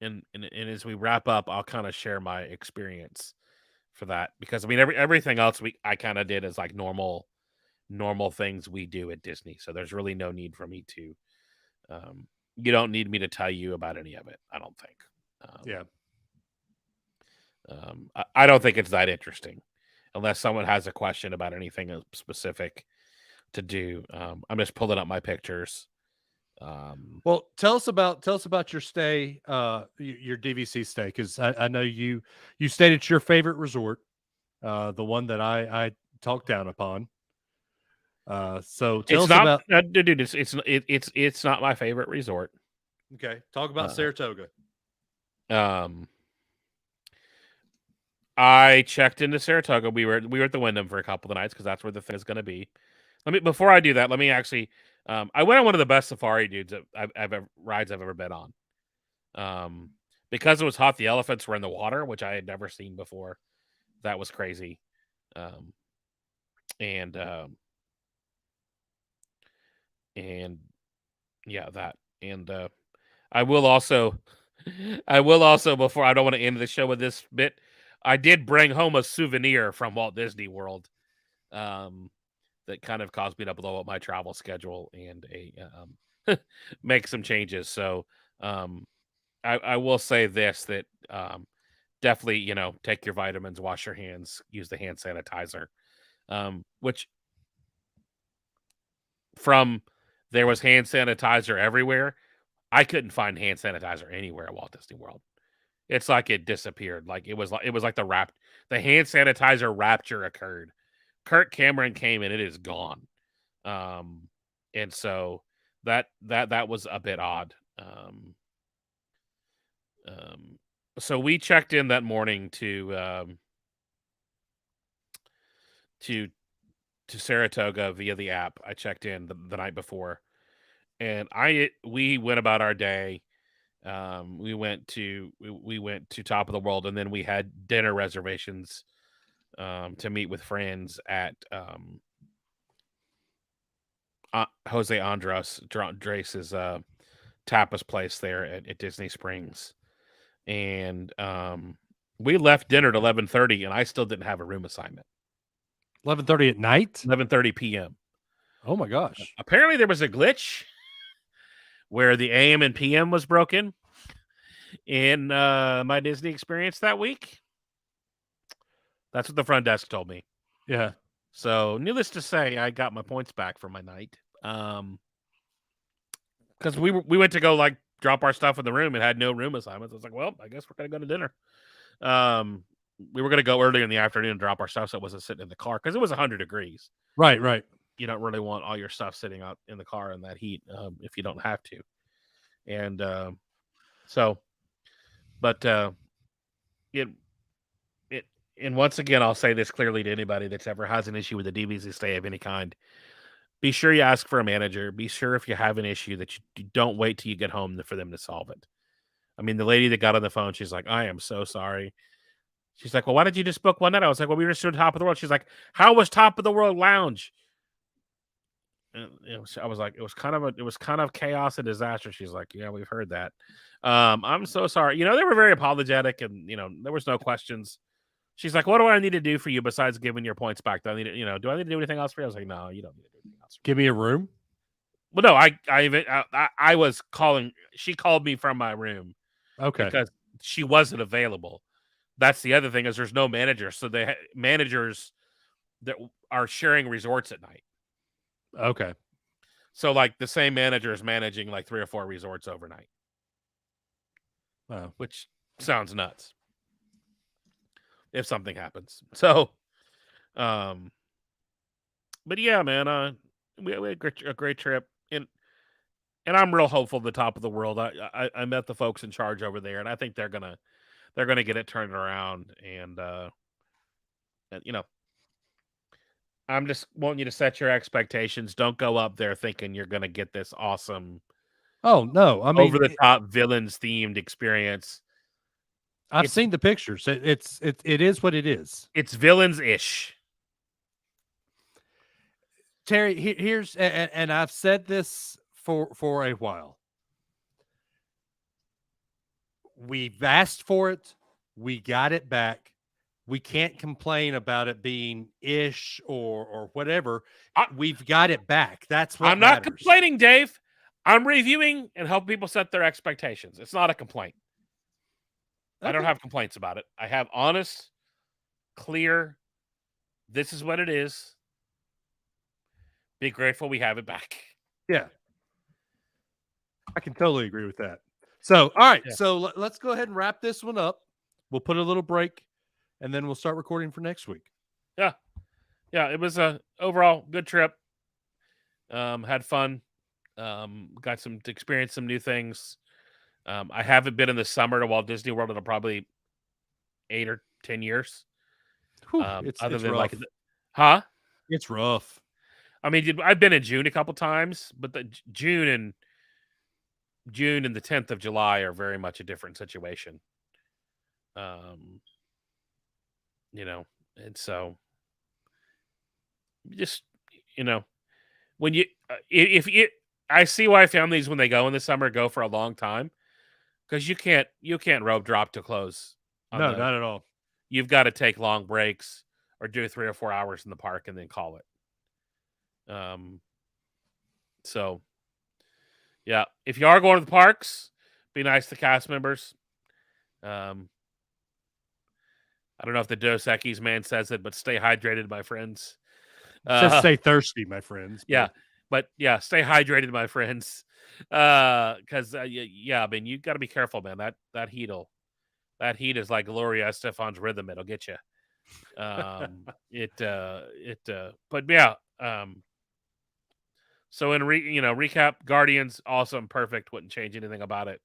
as we wrap up, I'll kind of share my experience for that, because I mean everything else I kind of did is like normal things we do at Disney. So there's really no need for me to. You don't need me to tell you about any of it, I don't think. Yeah. I don't think it's that interesting, unless someone has a question about anything specific to do. I'm just pulling up my pictures. Well, tell us about your stay, your DVC stay, because I know you stayed at your favorite resort, the one that I talked down upon. So tell us about. Dude, it's not my favorite resort. Okay, talk about Saratoga. I checked into Saratoga. We were at the Wyndham for a couple of nights because that's where the thing is going to be. Before I do that, let me actually. I went on one of the best safari rides I've ever been on. Because it was hot, the elephants were in the water, which I had never seen before. That was crazy. And yeah, that. And I will also before, I don't want to end the show with this bit. I did bring home a souvenir from Walt Disney World. That kind of caused me to blow up my travel schedule and make some changes. So I will say this, that definitely, take your vitamins, wash your hands, use the hand sanitizer, which from there was hand sanitizer everywhere. I couldn't find hand sanitizer anywhere at Walt Disney World. It's like it disappeared. Like it was like the hand sanitizer rapture occurred. Kirk Cameron came and it is gone. And so that was a bit odd. So we checked in that morning to Saratoga via the app. I checked in the night before, and we went about our day. We went to Top of the World, and then we had dinner reservations to meet with friends at Jose Andres's tapas place there at Disney Springs. And we left dinner at 11:30, and I still didn't have a room assignment. 11:30 at night? 11:30 p.m. Oh my gosh. Apparently there was a glitch where the AM and PM was broken in my Disney experience that week. That's what the front desk told me. Yeah. So, needless to say, I got my points back for my night. because we went to go like drop our stuff in the room and had no room assignments. I was like, well, I guess we're gonna go to dinner. We were gonna go earlier in the afternoon and drop our stuff so it wasn't sitting in the car because it was 100 degrees. Right. You don't really want all your stuff sitting out in the car in that heat if you don't have to. And and once again, I'll say this clearly to anybody that's ever has an issue with a DVC stay of any kind. Be sure you ask for a manager. Be sure if you have an issue that you don't wait till you get home for them to solve it. I mean, the lady that got on the phone, she's like, I am so sorry. She's like, well, why did you just book one night? I was like, well, we were just doing Top of the World. She's like, how was Top of the World Lounge? And I was like, it was kind of chaos and disaster. She's like, yeah, we've heard that. I'm so sorry. They were very apologetic and, there was no questions. She's like, what do I need to do for you besides giving your points back? Do I need to do anything else for you? I was like, no, you don't need to do anything else. Give me a room. Well, no, I was calling. She called me from my room. Okay. Because she wasn't available. That's the other thing is there's no manager. So they managers that are sharing resorts at night. Okay. So like the same manager is managing like 3 or 4 resorts overnight. Wow. Which sounds nuts. If something happens. So, but yeah, man, we had a great trip. And I'm real hopeful the Top of the World. I met the folks in charge over there and I think they're gonna get it turned around and I'm just wanting you to set your expectations. Don't go up there thinking you're gonna get this awesome Oh no, I mean over the top villains themed experience. I've seen the pictures. It is what it is. It's villains ish. Terry, here's and I've said this for a while. We've asked for it. We got it back. We can't complain about it being ish or whatever. We've got it back. That's what I'm not matters. complaining, Dave. I'm reviewing and helping people set their expectations. It's not a complaint. Okay. I don't have complaints about it. I have honest, clear, this is what it is. Be grateful we have it back. Yeah. I can totally agree with that. So, all right. Yeah. So let's go ahead and wrap this one up. We'll put a little break and then we'll start recording for next week. Yeah. Yeah. It was a overall good trip. Had fun. Got to experience some new things. I haven't been in the summer to Walt Disney World in probably 8 or 10 years. Whew, it's rough. It's rough. I mean, I've been in June a couple times, but the June and the 10th of July are very much a different situation. And so just, when you, I see why families, when they go in the summer, go for a long time because you can't rope drop to close. No, not at all. You've got to take long breaks or do 3 or 4 hours in the park and then call it. So yeah, if you are going to the parks, be nice to cast members. I don't know if the Dos Equis man says it, but stay hydrated, my friends. Just stay thirsty, my friends. Yeah, but yeah, stay hydrated, my friends. Because I mean, you got to be careful, man. That heat is like Gloria Estefan's rhythm. It'll get you. But yeah. So in recap, Guardians, awesome, perfect. Wouldn't change anything about it.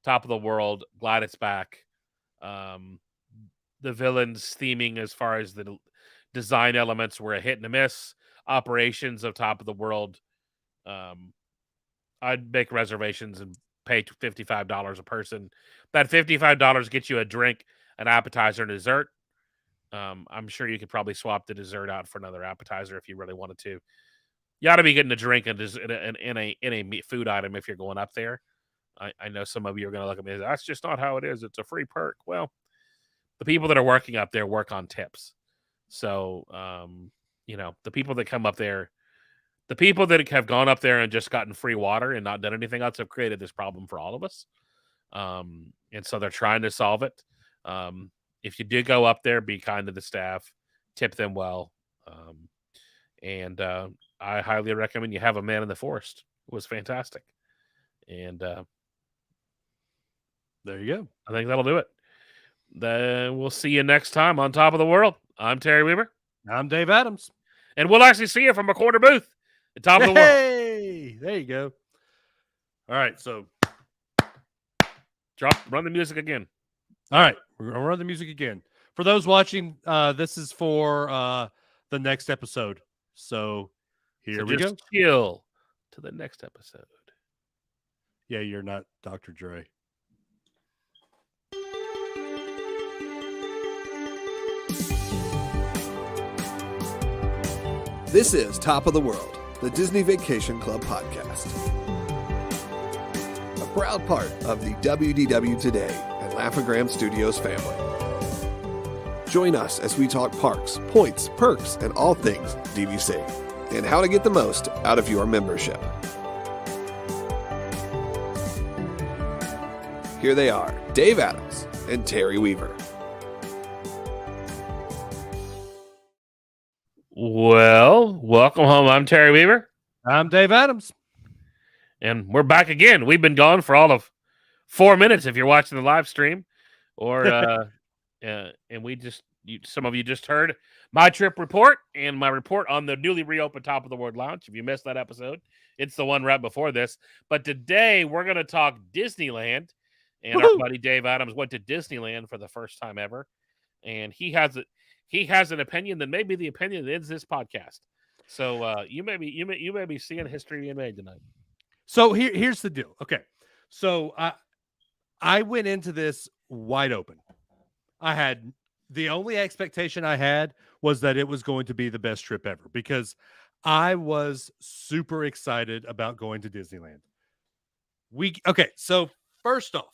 Top of the World, glad it's back. The villains theming as far as the design elements were a hit and a miss. Operations of Top of the World, I'd make reservations and pay $55 a person. That $55 gets you a drink, an appetizer, and dessert. I'm sure you could probably swap the dessert out for another appetizer if you really wanted to. You ought to be getting a drink in a food item if you're going up there. I know some of you are going to look at me and say, that's just not how it is. It's a free perk. Well, the people that are working up there work on tips. So, the people that come up there, the people that have gone up there and just gotten free water and not done anything else have created this problem for all of us. And so they're trying to solve it. If you do go up there, be kind to the staff, tip them well. And I highly recommend you have a Man in the Forest. It was fantastic. And there you go. I think that'll do it. Then we'll see you next time on Top of the World. I'm Terry Weaver. I'm Dave Adams. And we'll actually see you from a corner booth at Top of the World. Hey, there you go. All right, so run the music again. All right, we're gonna run the music again. For those watching, this is for the next episode. So here we go. Chill to the next episode. Yeah, you're not Dr. Dre. This is Top of the World, the Disney Vacation Club podcast. A proud part of the WDW Today and Laugh-O-Gram Studios family. Join us as we talk parks, points, perks, and all things DVC, and how to get the most out of your membership. Here they are, Dave Adams and Terry Weaver. Well, welcome home. I'm Terry Weaver. I'm Dave Adams. And we're back again. We've been gone for all of 4 minutes if you're watching the live stream. Or and some of you just heard my trip report and my report on the newly reopened Top of the World Lounge. If you missed that episode, it's the one right before this. But today we're going to talk Disneyland. And our buddy Dave Adams went to Disneyland for the first time ever. And he has an opinion that may be the opinion that ends this podcast. So you may be seeing history being made tonight. So here's the deal. Okay, so I went into this wide open. I had the only expectation I had was that it was going to be the best trip ever because I was super excited about going to Disneyland. So first off,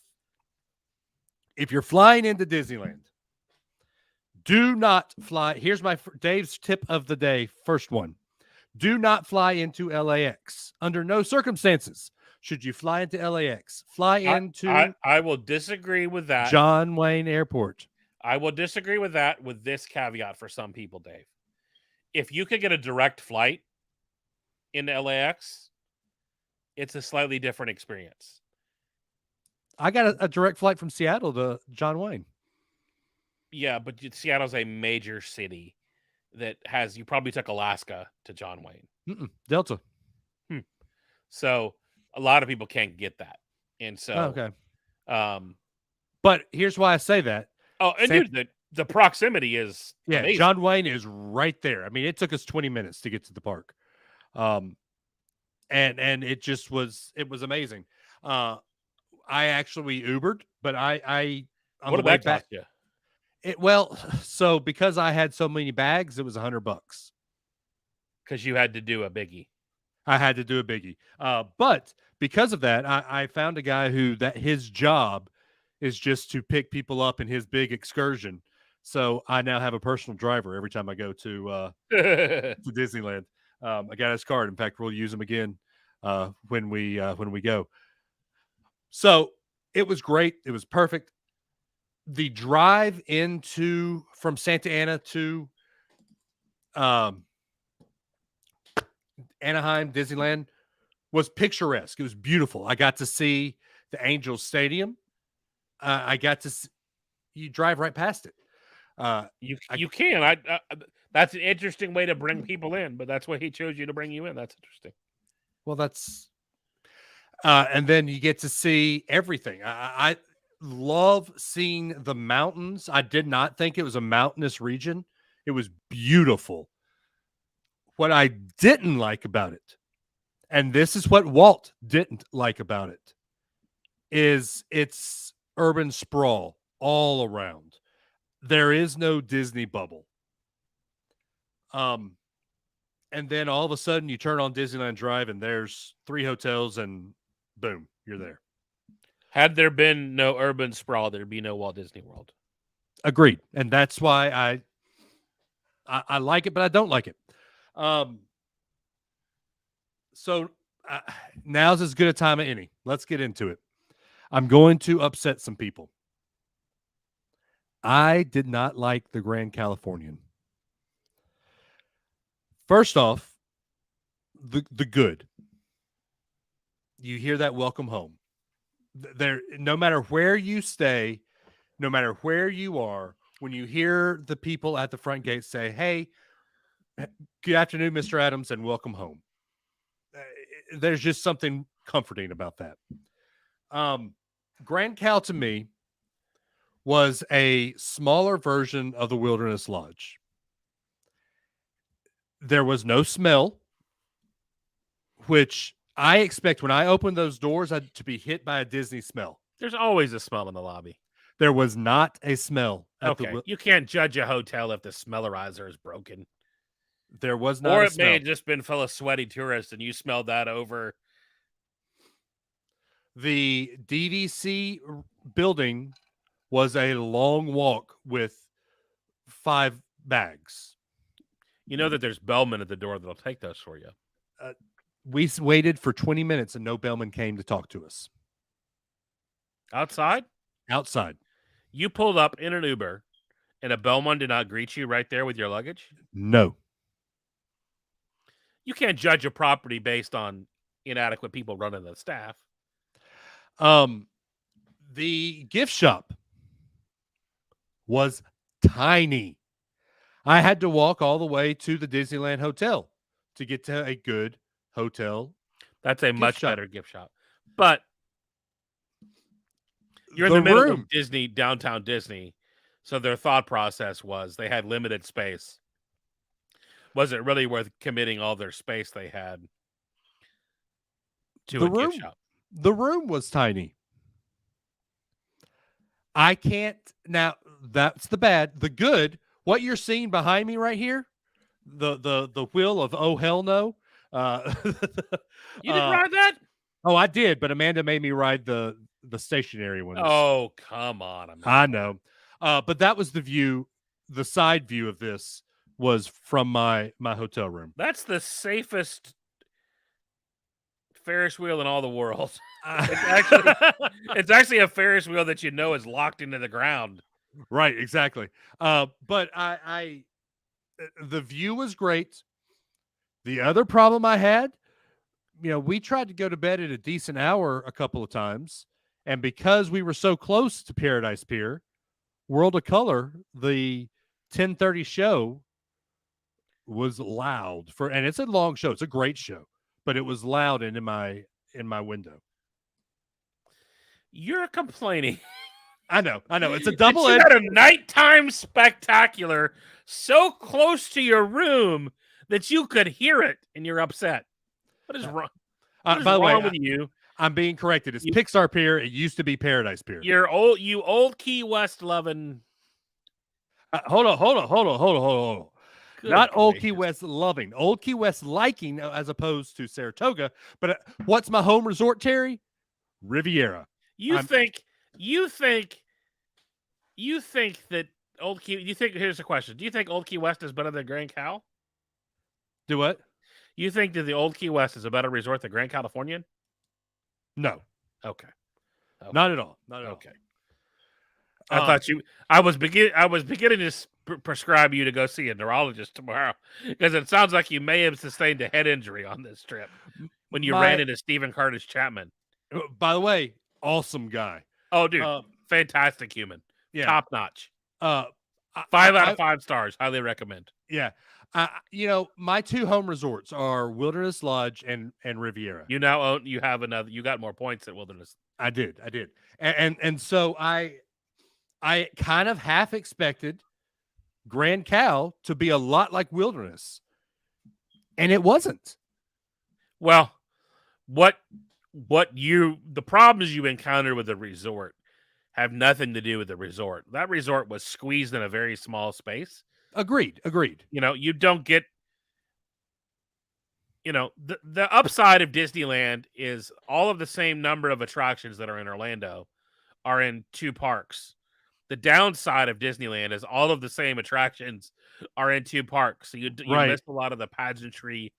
if you're flying into Disneyland, do not fly. Here's my Dave's tip of the day. First one. Do not fly into LAX. Under no circumstances should you fly into LAX. Fly into I will disagree with that. John Wayne Airport. I will disagree with that with this caveat for some people, Dave. If you could get a direct flight into LAX, it's a slightly different experience. I got a direct flight from Seattle to John Wayne. Yeah, but Seattle's a major city that has, you probably took Alaska to John Wayne. Delta. So a lot of people can't get that. And so, okay. But here's why I say that. Oh, and dude, the proximity is amazing. John Wayne is right there. I mean, it took us 20 minutes to get to the park. And it just was, it was amazing. I actually Ubered, but what did that cost you? So because I had so many bags, it was $100. Because you had to do a biggie. I had to do a biggie. But because of that, I found a guy his job is just to pick people up in his big excursion. So I now have a personal driver every time I go to Disneyland. I got his card. In fact, we'll use him again when we go. So it was great. It was perfect. The drive from Santa Ana to Anaheim Disneyland was picturesque. It was beautiful. I got to see the Angels Stadium. I got to see, you drive right past it. You can. That's an interesting way to bring people in, but that's why he chose you to bring you in. That's interesting. Well, that's and then you get to see everything. I love seeing the mountains. I did not think it was a mountainous region. It was beautiful. What I didn't like about it, and this is what Walt didn't like about it, is it's urban sprawl all around. There is no Disney bubble. And then all of a sudden you turn on Disneyland Drive and there's 3 hotels and boom, you're there. Had there been no urban sprawl, there'd be no Walt Disney World. Agreed. And that's why I like it, but I don't like it. So now's as good a time as any. Let's get into it. I'm going to upset some people. I did not like the Grand Californian. First off, the good. you hear that welcome home. There, no matter where you stay, no matter where you are, when you hear the people at the front gate say, "Hey, good afternoon, Mr. Adams, and welcome home," there's just something comforting about that. Grand Cal to me was a smaller version of the Wilderness Lodge. There was no smell, which I expect when I open those doors to be hit by a Disney smell. There's always a smell in the lobby. There was not a smell. Okay, you can't judge a hotel if the smellerizer is broken. There was not or a it smell. may have just been full of sweaty tourists and you smelled that over. The DVC building was a long walk with 5 bags. You know that there's bellmen at the door that'll take those for you. We waited for 20 minutes and no bellman came to talk to us. Outside? Outside. You pulled up in an Uber and a bellman did not greet you right there with your luggage? No. You can't judge a property based on inadequate people running the staff. The gift shop was tiny. I had to walk all the way to the Disneyland Hotel to get to a good hotel. That's a much shop. better gift shop. But you're in the middle of Disney, downtown Disney. So their thought process was they had limited space. Was it really worth committing all their space they had to a gift shop? The room was tiny. I can't now. That's the bad. The good. What you're seeing behind me right here, the wheel of oh hell no. You didn't ride that? Oh, I did, but Amanda made me ride the stationary one. Oh, come on, Amanda. I know. But that was the view. The side view of this was from my hotel room. That's the safest Ferris wheel in all the world. It's actually a Ferris wheel that you know is locked into the ground. Right, exactly. But I the view was great. The other problem I had, we tried to go to bed at a decent hour a couple of times, and because we were so close to Paradise Pier, World of Color, the 10:30 show was loud and it's a long show. It's a great show, but it was loud and in my window. You're complaining. I know. It's a double edged. You had a nighttime spectacular so close to your room that you could hear it, and you're upset. What is wrong? What is by the way, with you? I'm being corrected. It's Pixar Pier. It used to be Paradise Pier. You old Key West loving. Hold on. Good Not gracious. Old Key West loving. Old Key West liking as opposed to Saratoga. But what's my home resort, Terry? Riviera. You think that Old Key? Here's the question: do you think Old Key West is better than Grand Cal? Do what? You think that the Old Key West is a better resort than Grand Californian? No. Okay. Not at all. Not at okay. all. I thought you. I was beginning to prescribe you to go see a neurologist tomorrow because it sounds like you may have sustained a head injury on this trip when you ran into Stephen Curtis Chapman. By the way, awesome guy. Oh, dude, fantastic human. Yeah, top notch. 5 out of 5 stars. Highly recommend. Yeah. My 2 home resorts are Wilderness Lodge and Riviera. You now own. You have another. You got more points at Wilderness. I did, and so I kind of half expected Grand Cal to be a lot like Wilderness, and it wasn't. Well, the problems you encountered with the resort have nothing to do with the resort. That resort was squeezed in a very small space. Agreed. You don't get, the upside of Disneyland is all of the same number of attractions that are in Orlando are in 2 parks. The downside of Disneyland is all of the same attractions are in 2 parks. So you miss a lot of the pageantry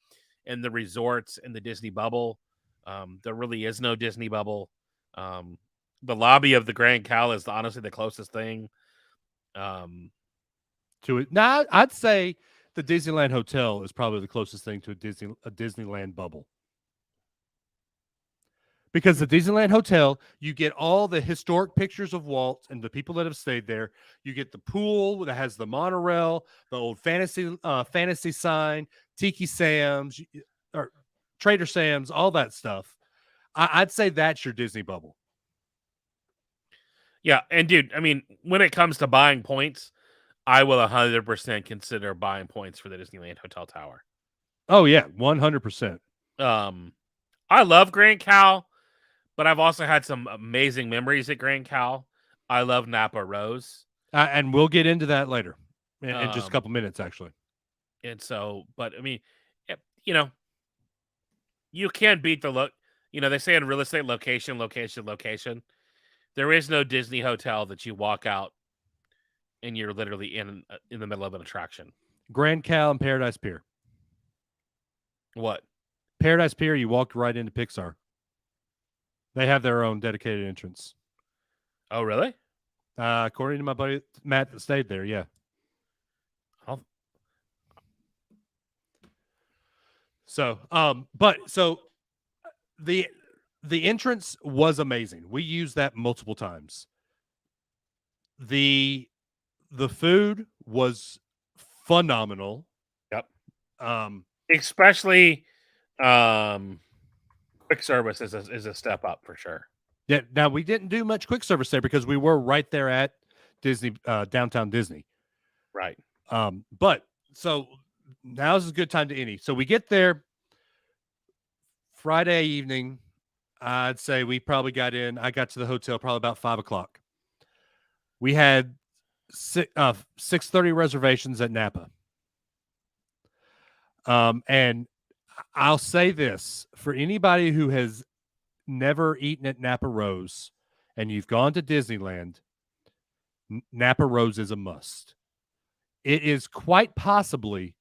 and the resorts in the Disney bubble. There really is no Disney bubble. The lobby of the Grand Cal is honestly the closest thing to it. Now, I'd say the Disneyland Hotel is probably the closest thing to a Disneyland bubble. Because the Disneyland Hotel, you get all the historic pictures of Walt and the people that have stayed there. You get the pool that has the monorail, the old fantasy sign, Tiki Sam's, or Trader Sam's, all that stuff. I'd say that's your Disney bubble. Yeah, and dude, I mean, when it comes to buying points, I will 100% consider buying points for the Disneyland Hotel Tower. Oh yeah, 100%. I love Grand Cal, but I've also had some amazing memories at Grand Cal. I love Napa Rose, And we'll get into that later in just a couple minutes, actually. And so, but I mean, you know, you can't beat the look. You know, they say in real estate, location, location, location. There is no Disney hotel that you walk out and you're literally in the middle of an attraction. Grand Cal and Paradise Pier. What? Paradise Pier, you walked right into Pixar. They have their own dedicated entrance. Oh, really? According to my buddy Matt that stayed there, yeah. So the entrance was amazing. We used that multiple times. The food was phenomenal. Yep. Especially quick service is a step up for sure. Yeah. Now we didn't do much quick service there because we were right there at Disney, downtown Disney. Right. But so now's a good time to any. So we get there Friday evening. I'd say we probably got in. I got to the hotel probably about 5:00. We had 6:30 reservations at Napa. And I'll say this for anybody who has never eaten at Napa Rose and you've gone to Disneyland, Napa Rose is a must. It is quite possibly,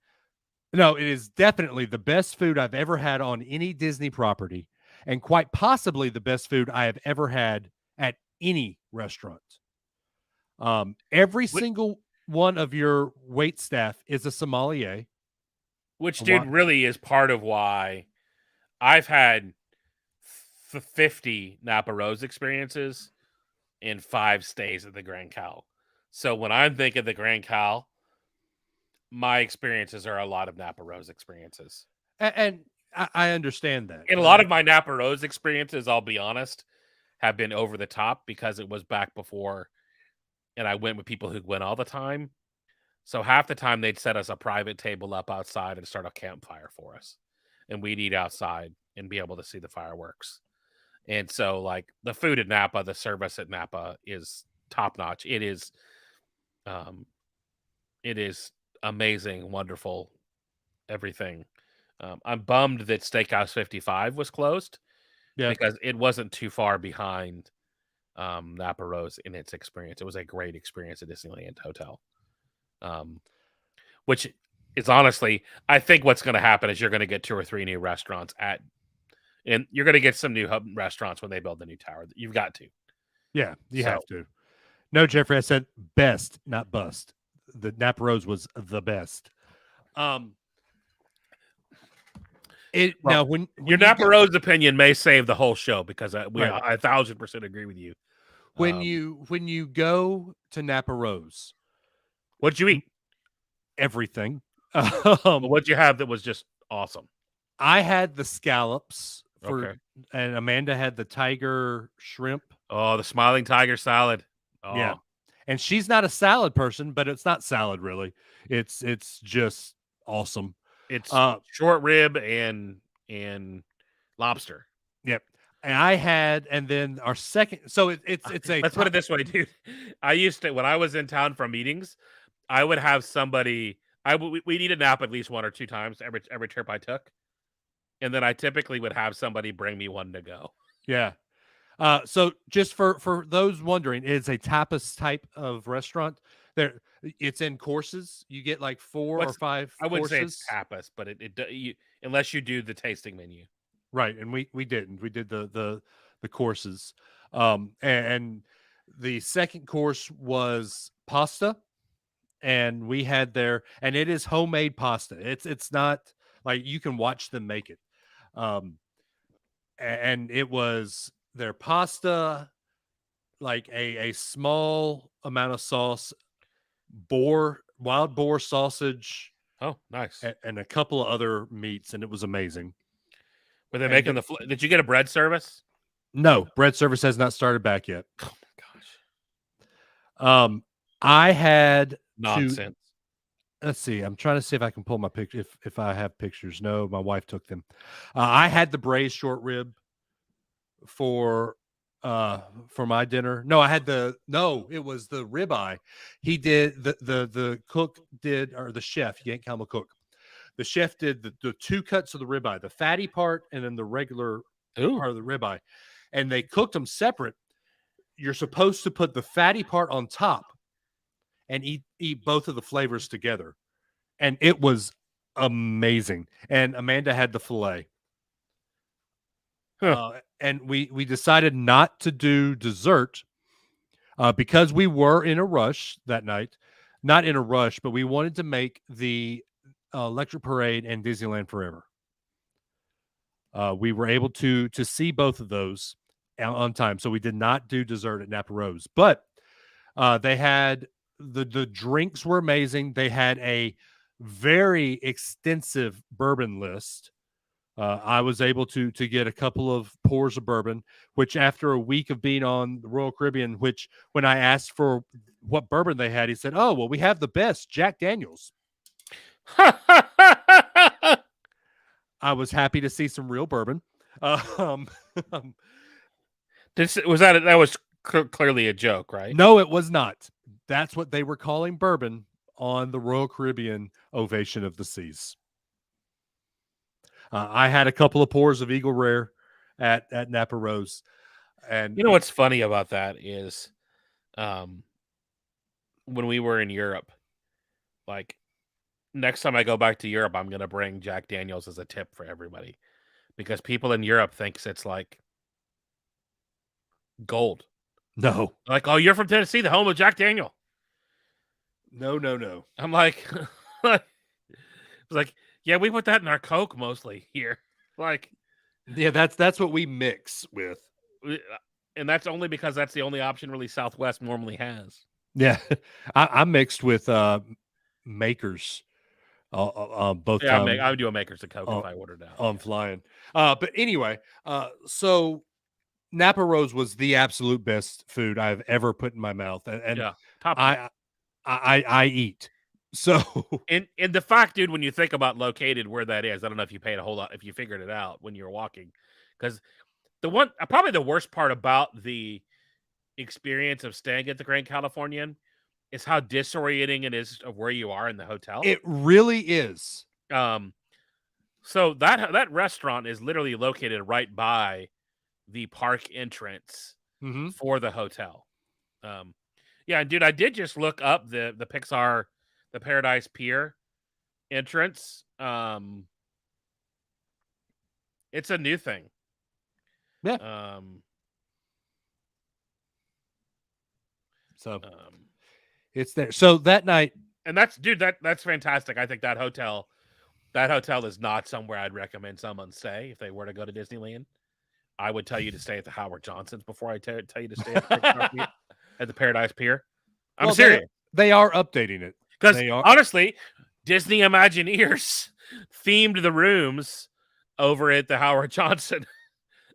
no, it is definitely the best food I've ever had on any Disney property, and quite possibly the best food I have ever had at any restaurant. Every single one of your wait staff is a sommelier. Which, dude, really is part of why I've had 50 Napa Rose experiences in 5 stays at the Grand Cal. So when I'm thinking the Grand Cal, my experiences are a lot of Napa Rose experiences. And I understand that. And a lot of my Napa Rose experiences, I'll be honest, have been over the top because it was back before, and I went with people who went all the time. So half the time they'd set us a private table up outside and start a campfire for us. And we'd eat outside and be able to see the fireworks. And so, like, the food at Napa, the service at Napa is top notch. It is amazing, wonderful, everything. I'm bummed that Steakhouse 55 was closed because it wasn't too far behind Napa Rose in its experience. It was a great experience at Disneyland Hotel. Which is honestly, I think what's going to happen is you're going to get 2 or 3 new restaurants and you're going to get some new hub restaurants when they build the new tower. You've got to. Yeah, you have to. No, Jeffrey, I said best, not bust. The Napa Rose was the best. Now when your Napa Rose opinion may save the whole show because I 1,000% agree with you. When you go to Napa Rose, what'd you eat? Everything. What'd you have that was just awesome? I had the scallops and Amanda had the tiger shrimp. Oh, the smiling tiger salad. Oh. Yeah. And she's not a salad person, but it's not salad really. It's just awesome. It's short rib and lobster. Yep. And then our second. So it's a. Let's put it this way, dude. I used to, when I was in town for meetings, I would have somebody. We'd eat a nap at least 1 or 2 times every trip I took, and then I typically would have somebody bring me one to go. Yeah. So just for those wondering, it's a tapas type of restaurant. It's in courses. You get like 4 or 5. I wouldn't say it's tapas, but unless you do the tasting menu, right? And we didn't. We did the courses. And the second course was pasta, and we had there, and it is homemade pasta. It's not like you can watch them make it. And it was their pasta, like a small amount of sauce, wild boar sausage, Oh, nice. and a couple of other meats, and it was amazing. Were they And making did you get a bread service? No, bread service has not started back yet. Oh my gosh. I had Nonsense. let's see. I'm trying to see if I can pull my picture. If I have pictures. No, my wife took them. I had the braised short rib for my dinner. No, it was the ribeye. He did the cook did, or the chef, you can't call him a cook. The chef did the two cuts of the ribeye, the fatty part and then the regular part of the ribeye. And they cooked them separate. You're supposed to put the fatty part on top and eat both of the flavors together. And it was amazing. And Amanda had the filet. And we decided not to do dessert because we were in a rush that night. Not in a rush, but we wanted to make the Electric Parade and Disneyland Forever. We were able to see both of those on time, so we did not do dessert at Napa Rose. But they had the drinks were amazing. They had a very extensive bourbon list. I was able to get a couple of pours of bourbon, which after a week of being on the Royal Caribbean, which when I asked for what bourbon they had, he said, "Oh, well, we have the best, Jack Daniels." I was happy to see some real bourbon. Was that was clearly a joke, right? No, it was not. That's what they were calling bourbon on the Royal Caribbean Ovation of the Seas. I had a couple of pours of Eagle Rare at Napa Rose. And you know what's funny about that is when we were in Europe, like next time I go back to Europe, I'm going to bring Jack Daniels as a tip for everybody because people in Europe thinks it's like gold. No. Like, oh, you're from Tennessee, the home of Jack Daniel. No. I'm like, it's like, yeah, we put that in our Coke mostly here. Like, yeah, that's what we mix with. And that's only because that's the only option really Southwest normally has. Yeah. I mixed with Makers. Both yeah, times. I would do a Makers of Coke if I ordered out. On flying. But anyway, so Napa Rose was the absolute best food I've ever put in my mouth. And yeah, top I eat. So and the fact, dude, when you think about located where that is, I don't know if you paid a whole lot if you figured it out when you were walking, because probably the worst part about the experience of staying at the Grand Californian is how disorienting it is of where you are in the hotel. It really is. So that restaurant is literally located right by the park entrance for the hotel. Yeah, dude, I did just look up the Pixar, the Paradise Pier entrance. It's a new thing. Yeah. So it's there. So that night, and that's fantastic. I think that hotel is not somewhere I'd recommend someone stay if they were to go to Disneyland. I would tell you to stay at the Howard Johnson's before I tell you to stay at the Paradise Pier. I'm serious. They are updating it. Because honestly, Disney Imagineers themed the rooms over at the Howard Johnson.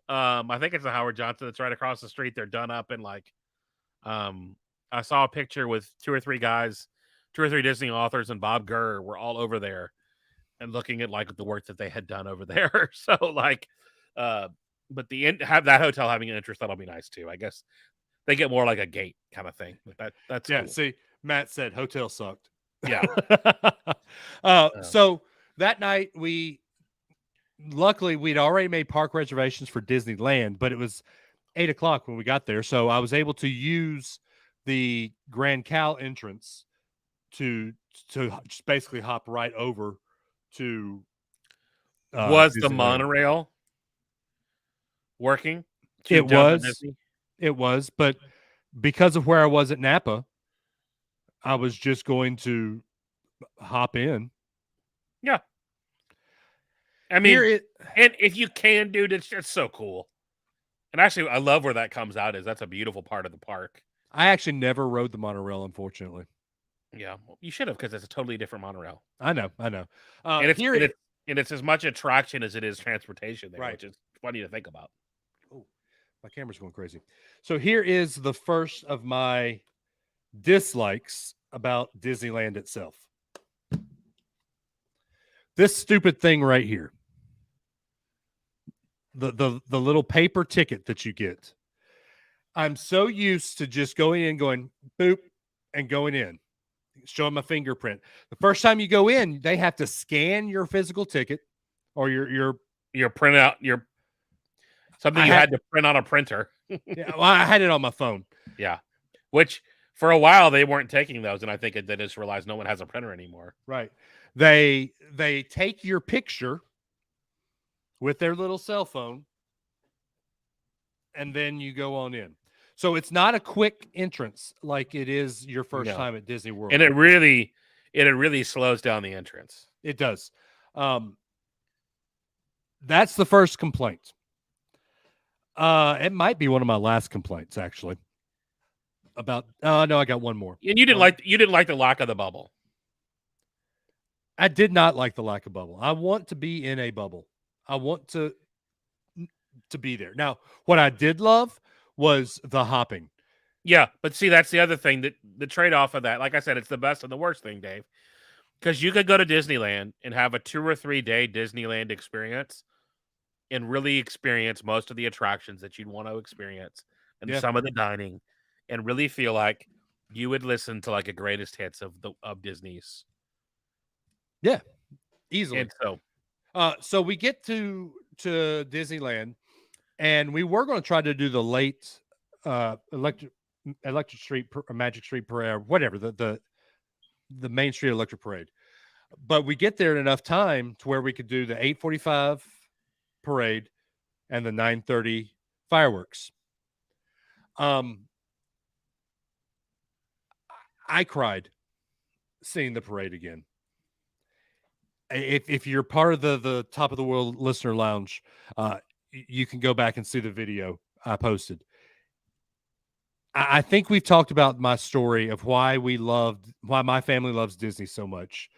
I think it's the Howard Johnson that's right across the street. They're done up in like, I saw a picture with two or three Disney authors and Bob Gurr were all over there and looking at like the work that they had done over there. So like, but have that hotel having an interest, that'll be nice too. I guess they get more like a gate kind of thing. That's yeah. Cool. See, Matt said hotel sucked. Yeah. So that night luckily we'd already made park reservations for Disneyland, but it was 8:00 when we got there. So I was able to use the Grand Cal entrance to just basically hop right over to. Was the monorail working? It was, but because of where I was at Napa, I was just going to hop in. Yeah. I mean, and if you can, dude, it's just so cool. And actually, I love where that comes out. That's a beautiful part of the park. I actually never rode the monorail, unfortunately. Yeah, well, you should have, because it's a totally different monorail. I know. And Here it's as much attraction as it is transportation there, Right. which is funny to think about. Oh, my camera's going crazy. So here is the first of my dislikes about Disneyland itself. This stupid thing right here. The little paper ticket that you get. I'm so used to just going in, going boop, and going in, showing my fingerprint. The first time you go in, they have to scan your physical ticket or your printout, something you had to print on a printer. Yeah, well, I had it on my phone. Yeah, which for a while they weren't taking those, and I think they just realized no one has a printer anymore. Right. They take your picture with their little cell phone, and then you go on in. So it's not a quick entrance like it is your first time at Disney World. And it really slows down the entrance. It does. That's the first complaint. It might be one of my last complaints, actually. About no, I got one more. And you didn't like the lack of the bubble. I did not like the lack of bubble. I want to be in a bubble. I want to be there. Now, what I did love was the hopping. Yeah, but see, that's the other thing, that the trade-off of that. Like I said, it's the best and the worst thing, Dave. Because you could go to Disneyland and have a 2 or 3 day Disneyland experience and really experience most of the attractions that you'd want to experience and some of the dining, and really feel like you would listen to like a greatest hits of Disney's. Yeah, easily. And so we get to Disneyland, and we were going to try to do the late Electric Street Magic Street Parade, whatever, the Main Street Electric Parade. But we get there in enough time to where we could do the 8:45 parade and the 9:30 fireworks. I cried seeing the parade again. If you're part of the Top of the World Listener Lounge, you can go back and see the video I posted. I think we've talked about my story of why my family loves Disney so much.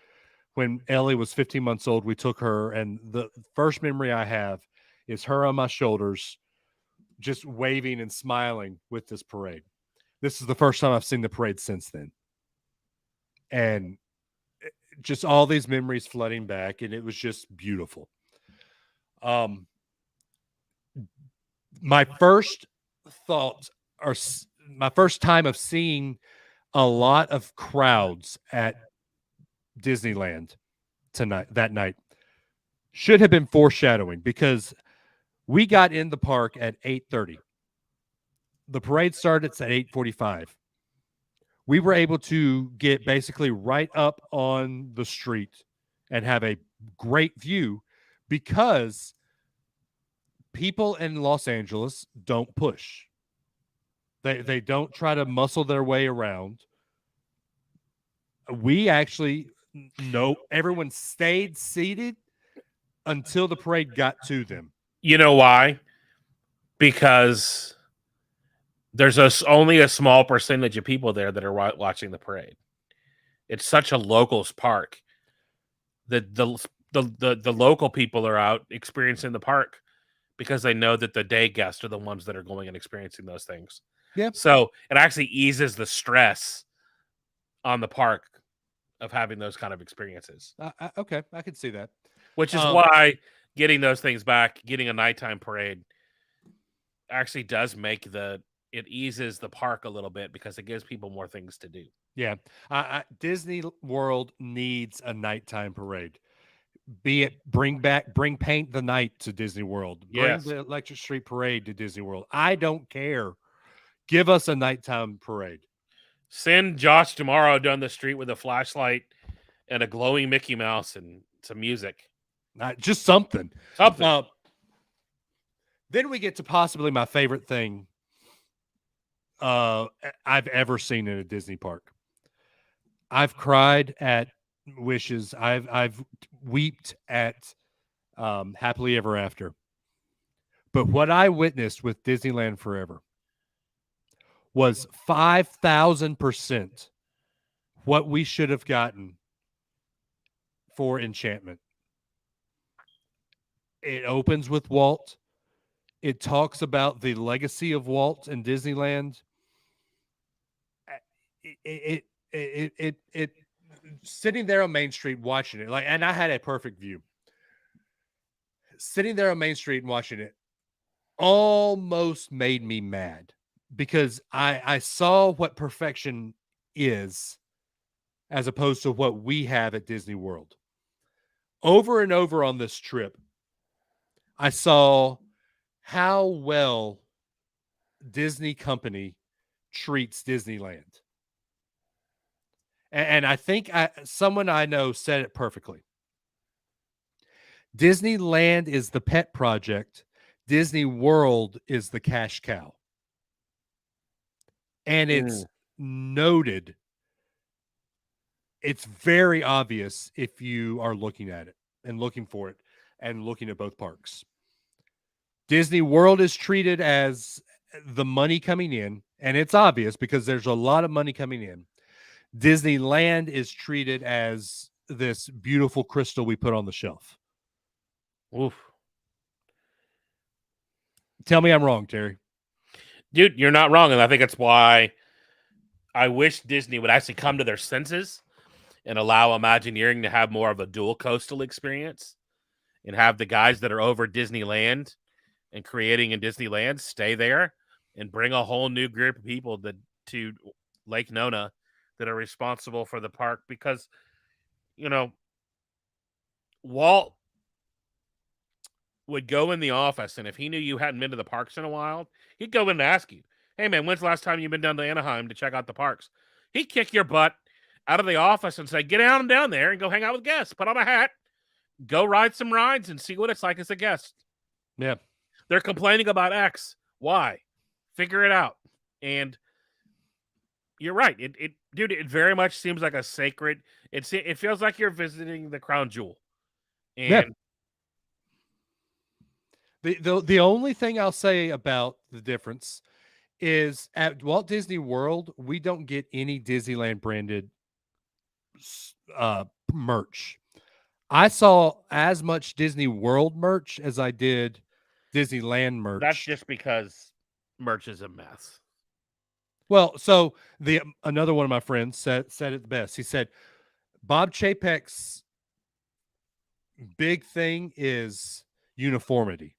When Ellie was 15 months old, we took her, and the first memory I have is her on my shoulders, just waving and smiling with this parade. This is the first time I've seen the parade since then. And just all these memories flooding back, and it was just beautiful. My first thought, or my first time of seeing a lot of crowds at Disneyland that night, should have been foreshadowing, because we got in the park at 8:30. The parade started at 8:45. We were able to get basically right up on the street and have a great view, because people in Los Angeles don't push. They don't try to muscle their way around. We actually everyone stayed seated until the parade got to them. You know why? Because there's only a small percentage of people there that are watching the parade. It's such a locals park that the local people are out experiencing the park because they know that the day guests are the ones that are going and experiencing those things. Yeah. So it actually eases the stress on the park of having those kind of experiences. Okay, I can see that. Which is why getting those things back, getting a nighttime parade, actually does make it eases the park a little bit, because it gives people more things to do. Yeah. Disney World needs a nighttime parade. Be it bring Paint the Night to Disney World. Bring the Electric Street Parade to Disney World. I don't care. Give us a nighttime parade. Send Josh tomorrow down the street with a flashlight and a glowing Mickey Mouse and some music. Just something. Something. Then we get to possibly my favorite thing I've ever seen in a Disney park. I've cried at Wishes. I've weeped at Happily Ever After. But what I witnessed with Disneyland Forever was 5,000% what we should have gotten for Enchantment. It opens with Walt. It talks about the legacy of Walt and Disneyland. It sitting there on Main Street watching it, and I had a perfect view. Sitting there on Main Street and watching it almost made me mad because I saw what perfection is as opposed to what we have at Disney World. Over and over on this trip, I saw how well Disney company treats Disneyland. And I think someone I know said it perfectly. Disneyland is the pet project. Disney World is the cash cow. And it's noted. It's very obvious if you are looking at it and looking for it and looking at both parks. Disney World is treated as the money coming in, and it's obvious because there's a lot of money coming in. Disneyland is treated as this beautiful crystal we put on the shelf. Oof. Tell me I'm wrong, Terry. Dude, you're not wrong. And I think that's why I wish Disney would actually come to their senses and allow Imagineering to have more of a dual coastal experience and have the guys that are over Disneyland and creating in Disneyland stay there and bring a whole new group of people to Lake Nona that are responsible for the park. Because, Walt would go in the office, and if he knew you hadn't been to the parks in a while, he'd go in and ask you, "Hey, man, when's the last time you've been down to Anaheim to check out the parks?" He'd kick your butt out of the office and say, "Get down there and go hang out with guests. Put on a hat, go ride some rides, and see what it's like as a guest." Yeah. They're complaining about X. Why? Figure it out. And you're right. It very much seems like a sacred. It feels like you're visiting the crown jewel. And the only thing I'll say about the difference is at Walt Disney World, we don't get any Disneyland branded merch. I saw as much Disney World merch as I did Disneyland merch. That's just because merch is a mess. Well, so another one of my friends said it the best. He said Bob Chapek's big thing is uniformity.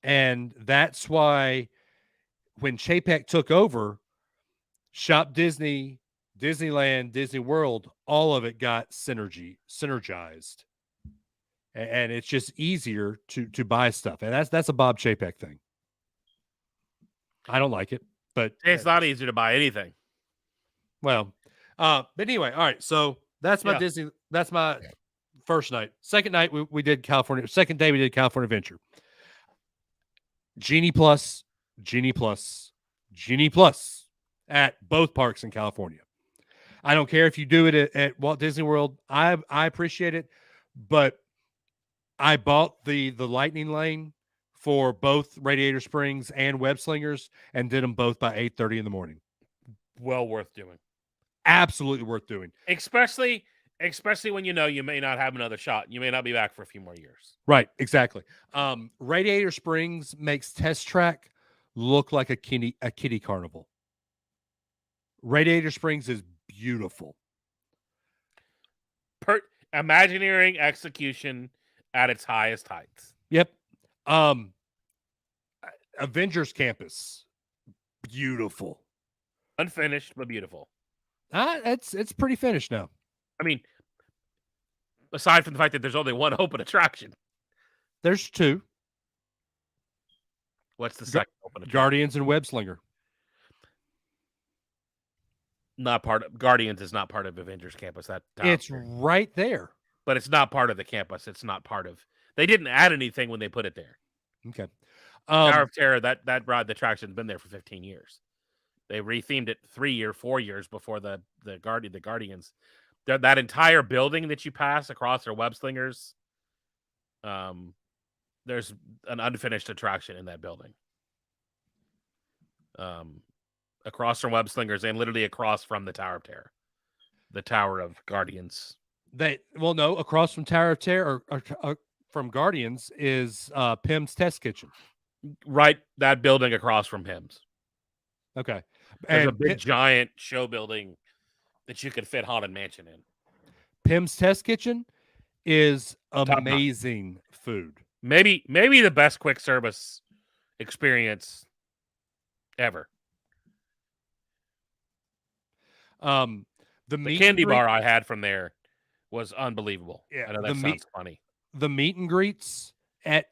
And that's why when Chapek took over, Shop Disney, Disneyland, Disney World, all of it got synergized. And it's just easier to buy stuff. And that's a Bob Chapek thing. I don't like it, but it's not easy to buy anything. Well, but anyway, all right. So that's my Disney. That's my first night. Second night we did California. Second day we did California Adventure. Genie Plus at both parks in California. I don't care if you do it at Walt Disney World. I appreciate it, but I bought the Lightning Lane for both Radiator Springs and Web Slingers and did them both by 8:30 in the morning. Well worth doing. Absolutely worth doing. Especially when you may not have another shot. You may not be back for a few more years. Right, exactly. Radiator Springs makes Test Track look like a kiddie carnival. Radiator Springs is beautiful. Imagineering execution at its highest heights. Yep. Avengers Campus, beautiful. Unfinished, but beautiful. It's pretty finished now. I mean, aside from the fact that there's only one open attraction. There's two. What's the second open attraction? Guardians and Web Slinger. Guardians is not part of Avengers Campus. It's right there. But it's not part of the campus. It's not part of. They didn't add anything when they put it there. Okay. Tower of Terror, that ride, the attraction's been there for 15 years. They rethemed it 4 years before the Guardians. That entire building that you pass across their web slingers, there's an unfinished attraction in that building. Across from Web Slingers and literally across from the Tower of Terror, the Tower of Guardians. No, across from Tower of Terror or from Guardians is Pim's Test Kitchen. Right, that building across from Pim's. Okay. There's a big giant show building that you could fit Haunted Mansion in. Pim's Test Kitchen is amazing food. Maybe the best quick service experience ever. The candy bar I had from there was unbelievable. Yeah, I know that sounds funny. The meet and greets at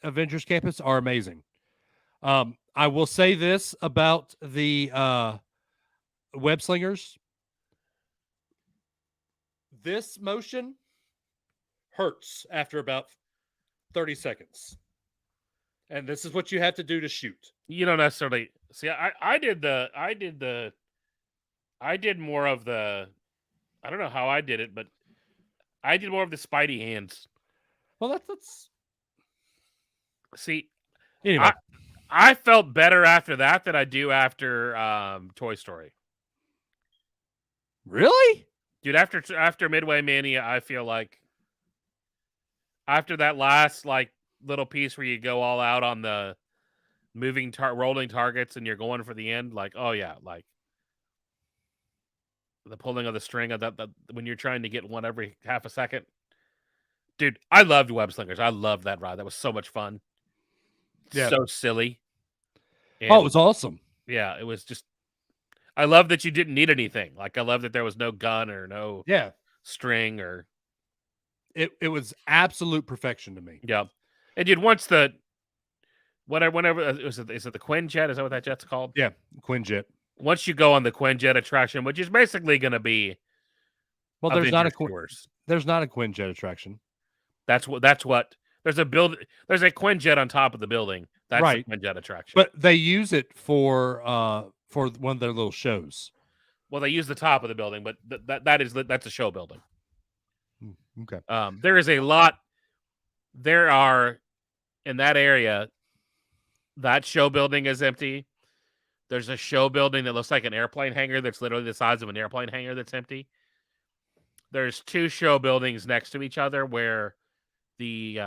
Avengers Campus are amazing. I will say this about the Web Slingers. This motion hurts after about 30 seconds. And this is what you have to do to shoot. You don't necessarily see. I did more of the. I don't know how I did it, but I did more of the Spidey hands. Well, that's see. Anyway, I felt better after that than I do after Toy Story. Really? Dude, after Midway Mania, I feel like after that last like little piece where you go all out on the rolling targets and you're going for the end, like, oh yeah, like the pulling of the string of that when you're trying to get one every half a second. Dude, I loved Web Slingers. I loved that ride. That was so much fun. Yeah. So silly. And, it was awesome. Yeah, it was just I love that you didn't need anything. Like I love that there was no gun or no string or it was absolute perfection to me. Yeah. And dude, once the whenever is it the Quinjet? Is that what that jet's called? Yeah, Quinjet. Once you go on the Quinjet attraction, which is basically going to be there's not a Quinjet attraction. That's what there's a Quinjet on top of the building. That's right. The Quinjet attraction. But they use it for one of their little shows. Well, they use the top of the building, but that's a show building. Okay. There is a lot. There are in that area. That show building is empty. There's a show building that looks like an airplane hangar that's literally the size of an airplane hangar that's empty. There's two show buildings next to each other where the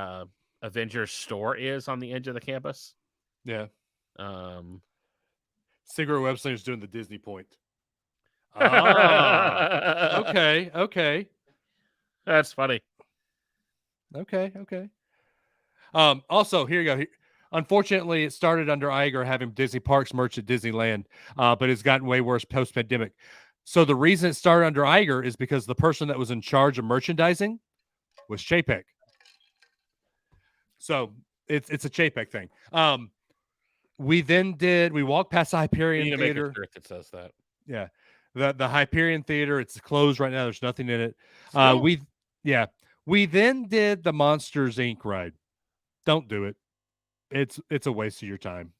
Avengers store is on the edge of the campus. Yeah. Cigarette Web Slinger's doing the Disney point. Okay. That's funny. Okay. Also, here you go. Unfortunately, it started under Iger having Disney Parks merch at Disneyland, but it's gotten way worse post-pandemic. So the reason it started under Iger is because the person that was in charge of merchandising was Chapek. So it's a Chapek thing. We walked past the Hyperion Theater. Make a shirt that says that. Yeah. The Hyperion Theater, it's closed right now. There's nothing in it. We then did the Monsters Inc. ride. Don't do it. It's a waste of your time.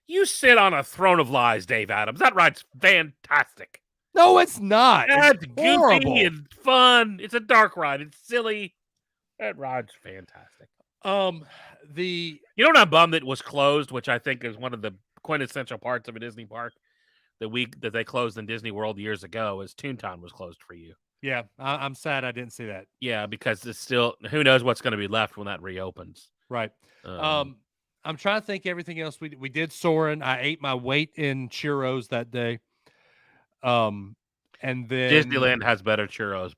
You sit on a throne of lies, Dave Adams. That ride's fantastic. No, it's not. It's goofy and fun. It's a dark ride. It's silly. That ride's fantastic. You know what I'm bummed that was closed, which I think is one of the quintessential parts of a Disney park that they closed in Disney World years ago, is Toontown was closed for you. Yeah, I'm sad I didn't see that. Yeah, because it's still, who knows what's going to be left when that reopens. Right. I'm trying to think everything else. We did Soarin'. I ate my weight in churros that day. And then Disneyland has better churros.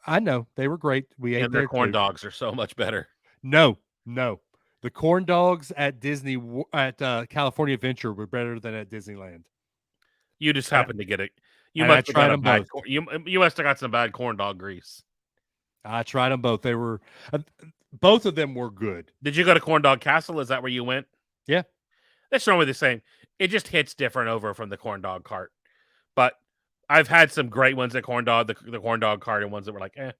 I know. They were great. We ate their corn dogs are so much better. No. The corn dogs at California Adventure were better than at Disneyland. You just happened to get it. You must have got both. You must have got some bad corn dog grease. I tried them both. They were both of them were good. Did you go to Corn Dog Castle? Is that where you went? Yeah. That's normally the same. It just hits different over from the corn dog cart. But I've had some great ones at Corn Dog, the Corn Dog cart, and ones that were like, eh.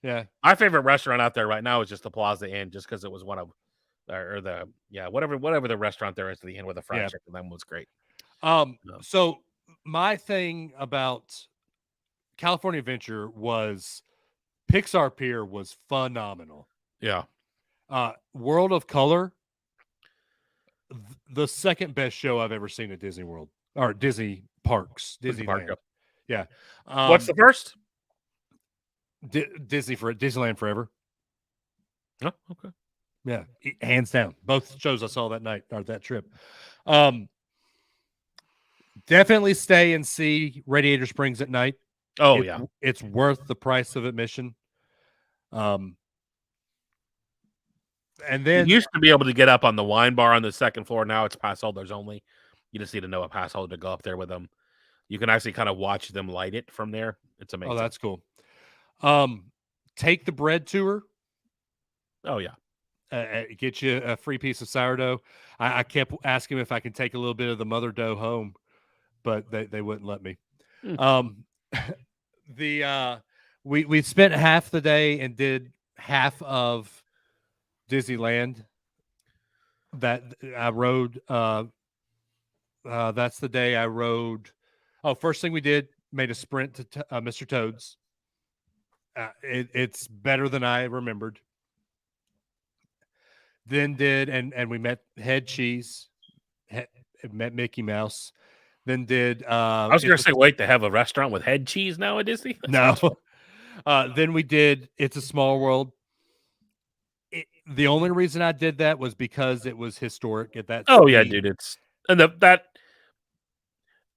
Yeah. My favorite restaurant out there right now is just the Plaza Inn, just because it was one of, whatever the restaurant there is to the end with the fried chicken. That one was great. So my thing about California Adventure was Pixar Pier was phenomenal. Yeah. World of Color, the second best show I've ever seen at Disney World or Disney Parks, Disney Park, Disneyland. Yeah. What's the first? Disneyland Forever. Oh, okay. Yeah, hands down. Both shows I saw that night or that trip. Definitely stay and see Radiator Springs at night. Oh, yeah. It's worth the price of admission. And then you used to be able to get up on the wine bar on the second floor. Now it's pass holders only. You just need to know a pass holder to go up there with them. You can actually kind of watch them light it from there. It's amazing. Oh, that's cool. Take the bread tour. Oh, yeah. Get you a free piece of sourdough. I kept asking if I can take a little bit of the mother dough home, but they wouldn't let me. We spent half the day and did half of Disneyland. That I rode. That's the day I rode. Oh, first thing we did, made a sprint to Mr. Toad's. It's better than I remembered. Then and we met Head Cheese, met Mickey Mouse. Then did I was going to say, wait, they have a restaurant with Head Cheese now at Disney? No. Then we did It's a Small World. The only reason I did that was because it was historic at that. Oh yeah, dude, it's and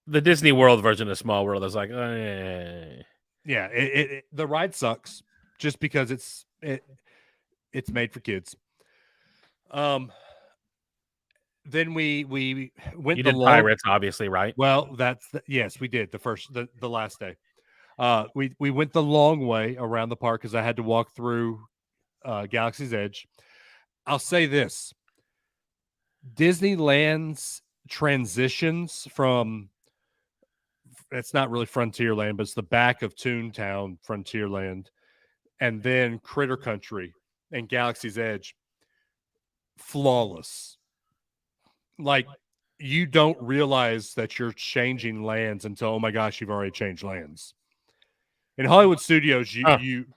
the Disney World version of Small World is like, yeah, the ride sucks just because it's made for kids. Then we went. You did Pirates, obviously, right? Well, yes, we did the last day. We went the long way around the park because I had to walk through Galaxy's Edge. I'll say this: Disneyland's transitions from it's not really Frontierland, but it's the back of Toontown, Frontierland, and then Critter Country and Galaxy's Edge. Flawless. Like, you don't realize that you're changing lands until, oh my gosh, you've already changed lands. In Hollywood Studios,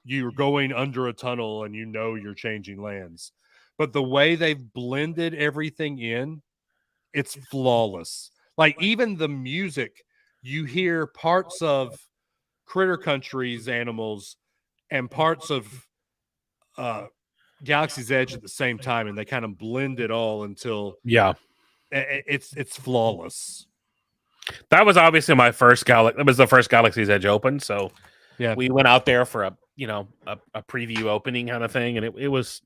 you're going under a tunnel and you know you're changing lands. But the way they've blended everything in, it's flawless. Like, even the music, you hear parts of Critter Country's animals and parts of Galaxy's Edge at the same time, and they kind of blend it all until it's flawless. That was obviously my first It was the first Galaxy's Edge open, so yeah, we went out there for a preview opening kind of thing, and it was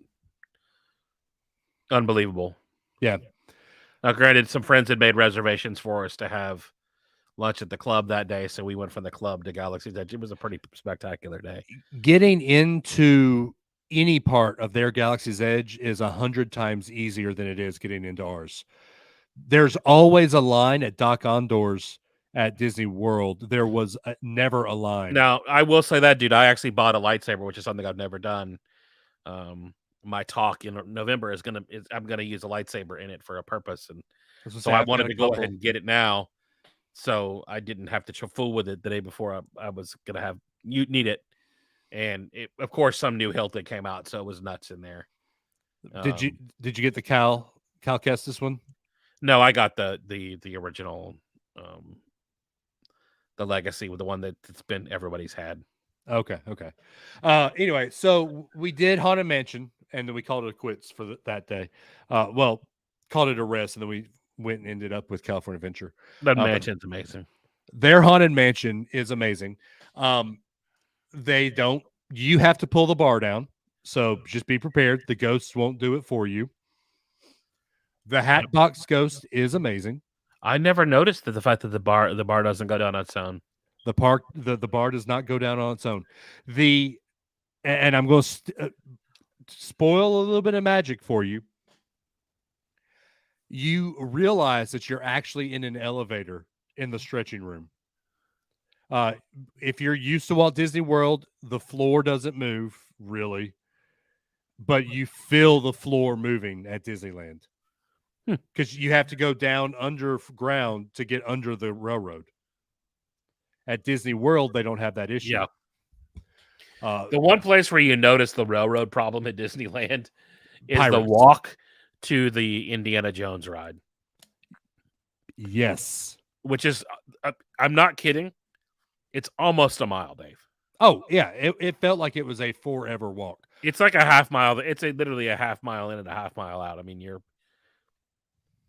unbelievable. Yeah. Now, granted, some friends had made reservations for us to have lunch at the club that day, so we went from the club to Galaxy's Edge. It was a pretty spectacular day. Getting into any part of their Galaxy's Edge is 100 times easier than it is getting into ours. There's always a line at Doc Ondor's at Disney World. There was never a line. Now, I will say that, dude, I actually bought a lightsaber, which is something I've never done. My talk in November I'm gonna use a lightsaber in it for a purpose, and so I wanted to go ahead and get it now, so I didn't have to fool with it the day before I was gonna have you need it. And of course, some new hilt that came out, so it was nuts in there. Did you get the Cal Kestis one? No, I got the original, the Legacy, with the one that's been everybody's had. Okay. Anyway, so we did Haunted Mansion, and then we called it quits for that day. Well, called it a rest, and then we went and ended up with California Adventure. That mansion's amazing. Their Haunted Mansion is amazing. You have to pull the bar down, so just be prepared. The ghosts won't do it for you. The Hatbox Ghost is amazing. I never noticed the fact that the bar doesn't go down on its own. The bar does not go down on its own. And I'm going to spoil a little bit of magic for you. You realize that you're actually in an elevator in the stretching room. If you're used to Walt Disney World, the floor doesn't move really, but you feel the floor moving at Disneyland because you have to go down underground to get under the railroad. At Disney World, they don't have that issue. Yeah. The one place where you notice the railroad problem at Disneyland is the Pirates. walk to the Indiana Jones ride, Yes. which is, I'm not kidding, it's almost a mile, Dave. Oh, yeah. It felt like it was a forever walk. It's like a half mile. It's literally a half mile in and a half mile out. I mean,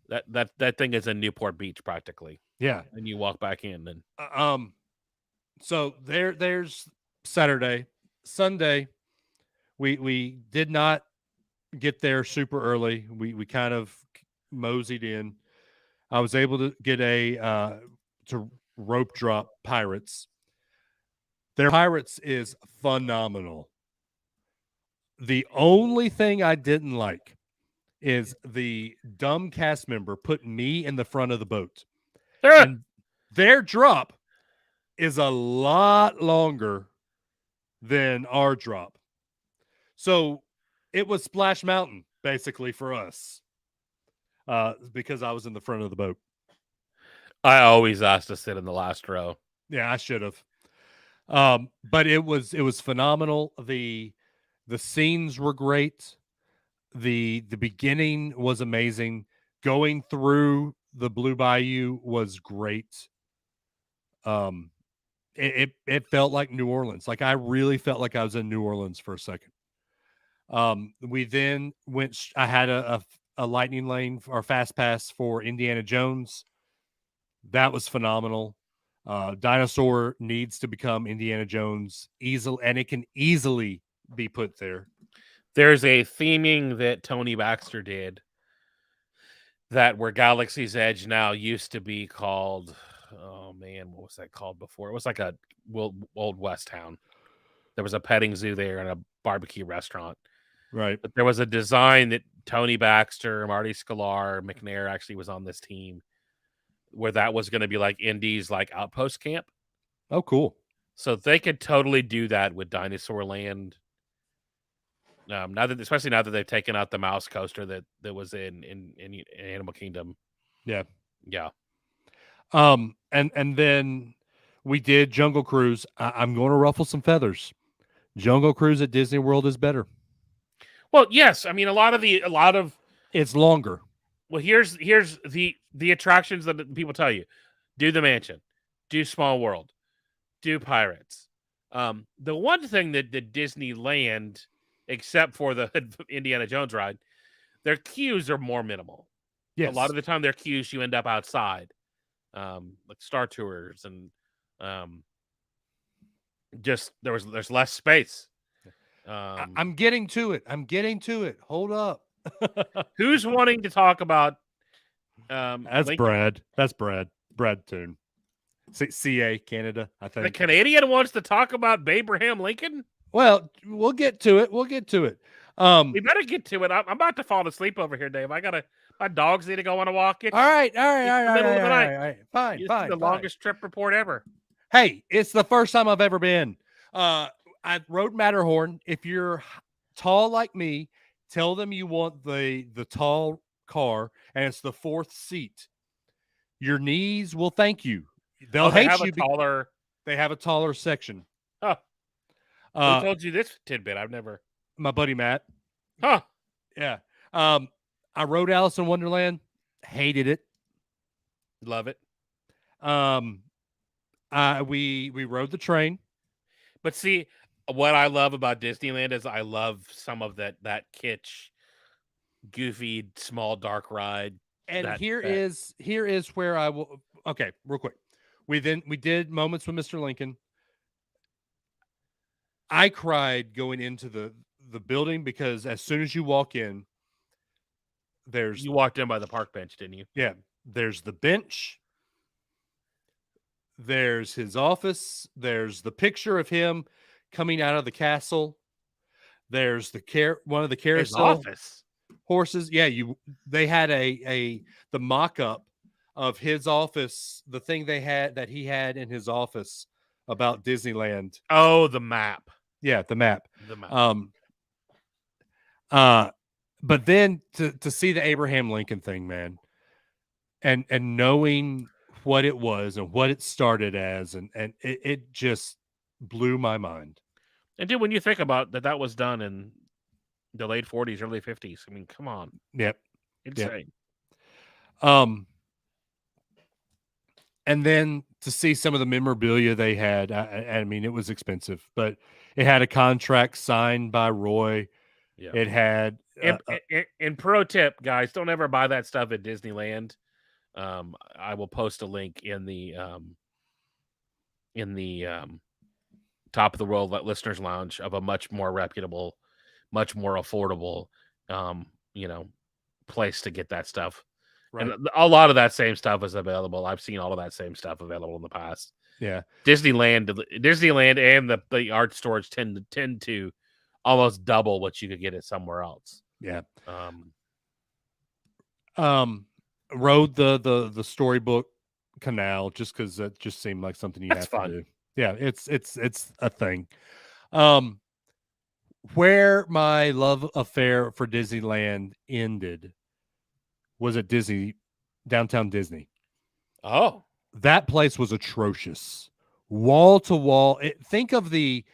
that thing is in Newport Beach practically. Yeah. And you walk back in and So there's Saturday. Sunday, we did not get there super early. We kind of moseyed in. I was able to get to rope drop Pirates. Their Pirates is phenomenal. The only thing I didn't like is the dumb cast member put me in the front of the boat. And their drop is a lot longer than our drop. So it was Splash Mountain, basically, for us. Because I was in the front of the boat. I always asked to sit in the last row. Yeah, I should have. But it was phenomenal. The scenes were great. The beginning was amazing. Going through the Blue Bayou was great. It felt like New Orleans. Like I really felt like I was in New Orleans for a second. We then went. I had a lightning lane or fast pass for Indiana Jones. That was phenomenal. Dinosaur needs to become Indiana Jones easily, and it can easily be put there. There's a theming that Tony Baxter did that where Galaxy's Edge now used to be called, oh man, what was that called before? It was like a Old West town. There was a petting zoo there and a barbecue restaurant. Right. But there was a design that Tony Baxter, Marty Sklar, McNair actually was on this team where that was going to be like Indy's like outpost camp. Oh, cool. So they could totally do that with Dinosaur Land. Especially now that they've taken out the mouse coaster that was in Animal Kingdom. Yeah. Yeah. And then we did Jungle Cruise. I'm going to ruffle some feathers. Jungle Cruise at Disney World is better. Well, yes. I mean, a lot of it's longer. Well, here's the attractions that people tell you: do the mansion, do Small World, do Pirates. The one thing that the Disneyland, except for the Indiana Jones ride, their queues are more minimal. Yes. A lot of the time, their queues you end up outside, like Star Tours, and just there's less space. I'm getting to it. Hold up. Who's wanting to talk about? That's Lincoln? Brad. That's Brad. Brad Toon. CA Canada, I think. The Canadian wants to talk about Abraham Lincoln. Well, we'll get to it. We better get to it. I'm about to fall asleep over here, Dave. My dogs need to go on a walk. All right. Fine. This is the longest trip report ever. Hey, it's the first time I've ever been. I rode Matterhorn. If you're tall like me, tell them you want the tall car, and it's the fourth seat. Your knees will thank you. They'll hate you. They have a taller section. Huh. Who told you this tidbit? I've never. My buddy Matt. Huh. Yeah. I rode Alice in Wonderland. Hated it. Love it. We rode the train. But see, what I love about Disneyland is I love some of that kitsch, goofy, small, dark ride. And here is where I will. Okay, real quick. We did Moments with Mr. Lincoln. I cried going into the building because as soon as you walk in, you walked in by the park bench, didn't you? Yeah. There's the bench. There's his office. There's the picture of him coming out of the castle. There's one of the carousel horses. Yeah, they had the mock-up of his office, the thing that he had in his office about Disneyland. Oh, the map. Yeah, the map. But then to see the Abraham Lincoln thing, man, and knowing what it was and what it started as, and it just blew my mind. And dude, when you think about that was done in The late 40s, early 50s. I mean, come on. Yep. Insane. And then to see some of the memorabilia they had, I mean, it was expensive, but it had a contract signed by Roy. Yeah. It had And pro tip, guys, don't ever buy that stuff at Disneyland. I will post a link in the Top of the World Listeners Lounge of a much more reputable, much more affordable, place to get that stuff. right. And a lot of that same stuff is available. I've seen all of that same stuff available in the past. Yeah. Disneyland and the art stores tend to almost double what you could get it somewhere else. Yeah. Rode the storybook canal just because it just seemed like something you That's have fun. to do. Yeah, it's a thing. Where my love affair for Disneyland ended was at downtown Disney. Oh, That place was atrocious. Wall to wall. Think of the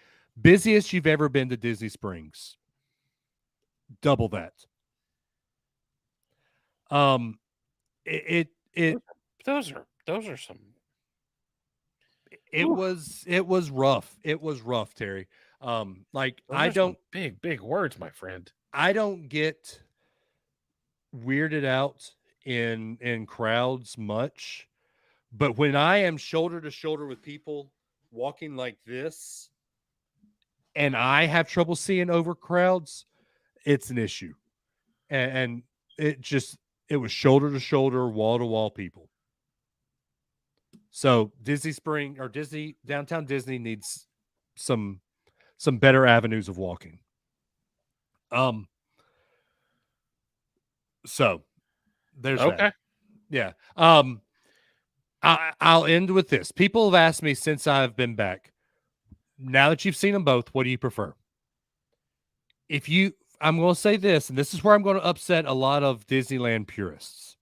busiest you've ever been to Disney Springs. Double that. It those are some. it Ooh. was rough. It was rough, Terry. Like Those I are some don't big words, my friend. I don't get weirded out in crowds much, but when I am shoulder to shoulder with people walking like this and I have trouble seeing over crowds, it's an issue. And it was shoulder to shoulder, wall to wall people. So downtown Disney needs some better avenues of walking. So there's Okay. that. Yeah. I'll end with this. People have asked me since I've been back. Now that you've seen them both, what do you prefer? I'm going to say this, and this is where I'm going to upset a lot of Disneyland purists.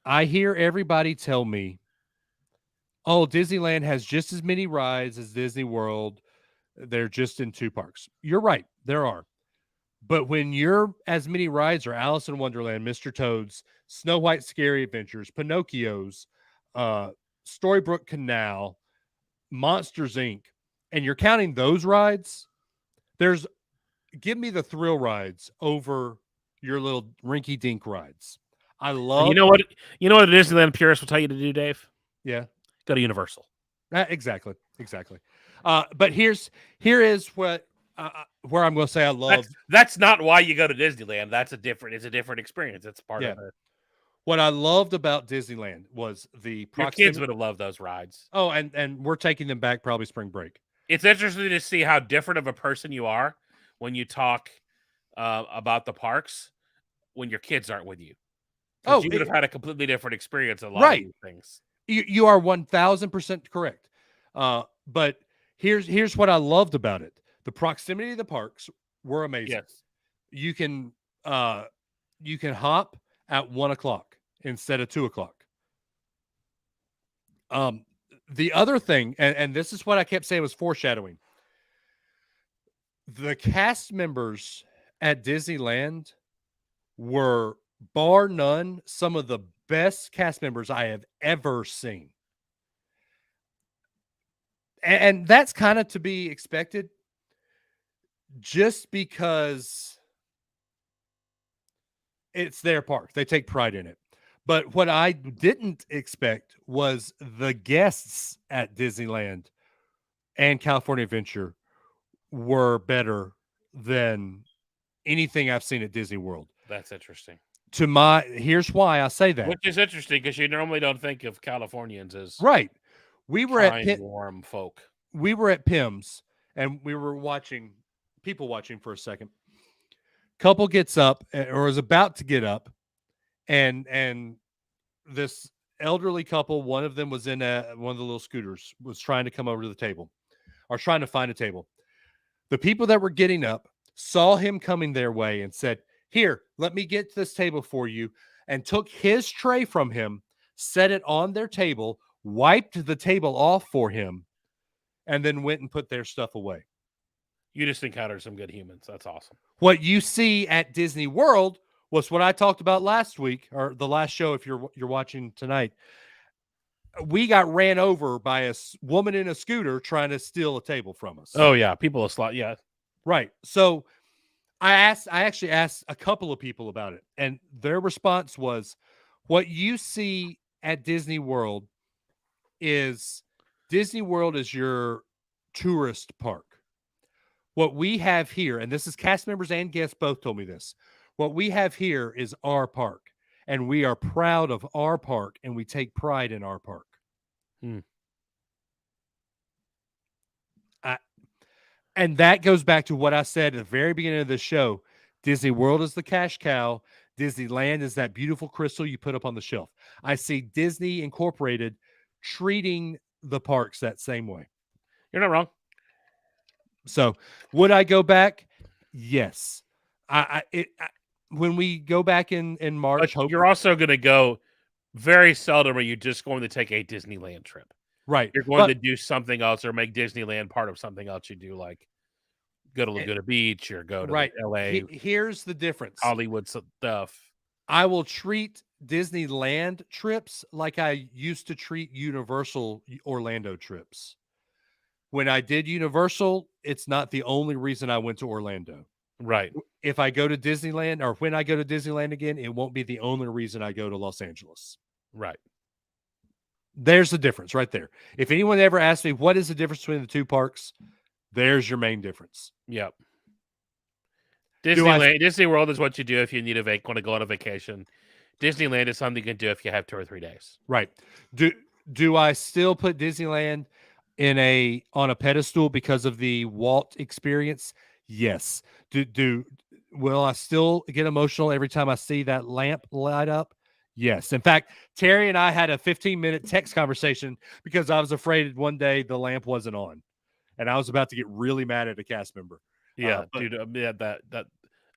I hear everybody tell me, oh, Disneyland has just as many rides as Disney World. They're just in two parks. You're right. There are. But when you're as many rides are Alice in Wonderland, Mr. Toad's, Snow White Scary Adventures, Pinocchio's, Storybook Canal, Monsters Inc., and you're counting those rides, give me the thrill rides over your little rinky-dink rides. I love. You know what a Disneyland purist will tell you to do, Dave? Yeah. Go to Universal. Exactly. But here is what where I'm going to say I love. That's not why you go to Disneyland. It's a different experience. It's part of it. What I loved about Disneyland was the proximity. Your kids would have loved those rides. Oh, and we're taking them back probably spring break. It's interesting to see how different of a person you are when you talk about the parks when your kids aren't with you. Oh, you would have had a completely different experience. A lot of these things. You are 1,000% correct. But here's what I loved about it: the proximity of the parks were amazing. Yes. You can hop at 1:00 instead of 2:00. The other thing, and this is what I kept saying was foreshadowing. The cast members at Disneyland were, bar none, some of the best cast members I have ever seen. And that's kind of to be expected just because it's their park. They take pride in it. But what I didn't expect was the guests at Disneyland and California Adventure were better than anything I've seen at Disney World. That's interesting. Here's why I say that. Which is interesting because you normally don't think of Californians as right. We were kind, warm folk. We were at PIMS and we were people watching for a second. Couple gets up or is about to get up, and this elderly couple, one of them was in one of the little scooters, was trying to come over to the table or trying to find a table. The people that were getting up saw him coming their way and said, "Here, let me get this table for you," and took his tray from him, set it on their table, wiped the table off for him, and then went and put their stuff away. You just encountered some good humans. That's awesome. What you see at Disney World was what I talked about last week, or the last show if you're watching tonight. We got ran over by a woman in a scooter trying to steal a table from us. Oh yeah, people a slot. Yeah, right. So I actually asked a couple of people about it, and their response was, what you see at Disney World is your tourist park. What we have here, and this is cast members and guests both told me this, what we have here is our park, and we are proud of our park, and we take pride in our park. And that goes back to what I said at the very beginning of the show. Disney World is the cash cow. Disneyland is that beautiful crystal you put up on the shelf. I see Disney Incorporated treating the parks that same way. You're not wrong. So would I go back? Yes. When we go back in March, you're also going to go. Very seldom are you just going to take a Disneyland trip. Right. You're going to do something else or make Disneyland part of something else you do, like go to Laguna Beach or go to LA. Here's the difference. Hollywood stuff. I will treat Disneyland trips like I used to treat Universal Orlando trips. When I did Universal, it's not the only reason I went to Orlando. Right. If I go to Disneyland, or when I go to Disneyland again, it won't be the only reason I go to Los Angeles. Right. There's the difference right there. If anyone ever asks me what is the difference between the two parks, there's your main difference. Yep. Disney World is what you do if you need want to go on a vacation. Disneyland is something you can do if you have 2 or 3 days. Right. Do I still put Disneyland on a pedestal because of the Walt experience? Yes. Will I still get emotional every time I see that lamp light up? Yes. In fact, Terry and I had a 15-minute text conversation because I was afraid one day the lamp wasn't on, and I was about to get really mad at a cast member. Yeah, dude. Yeah, that.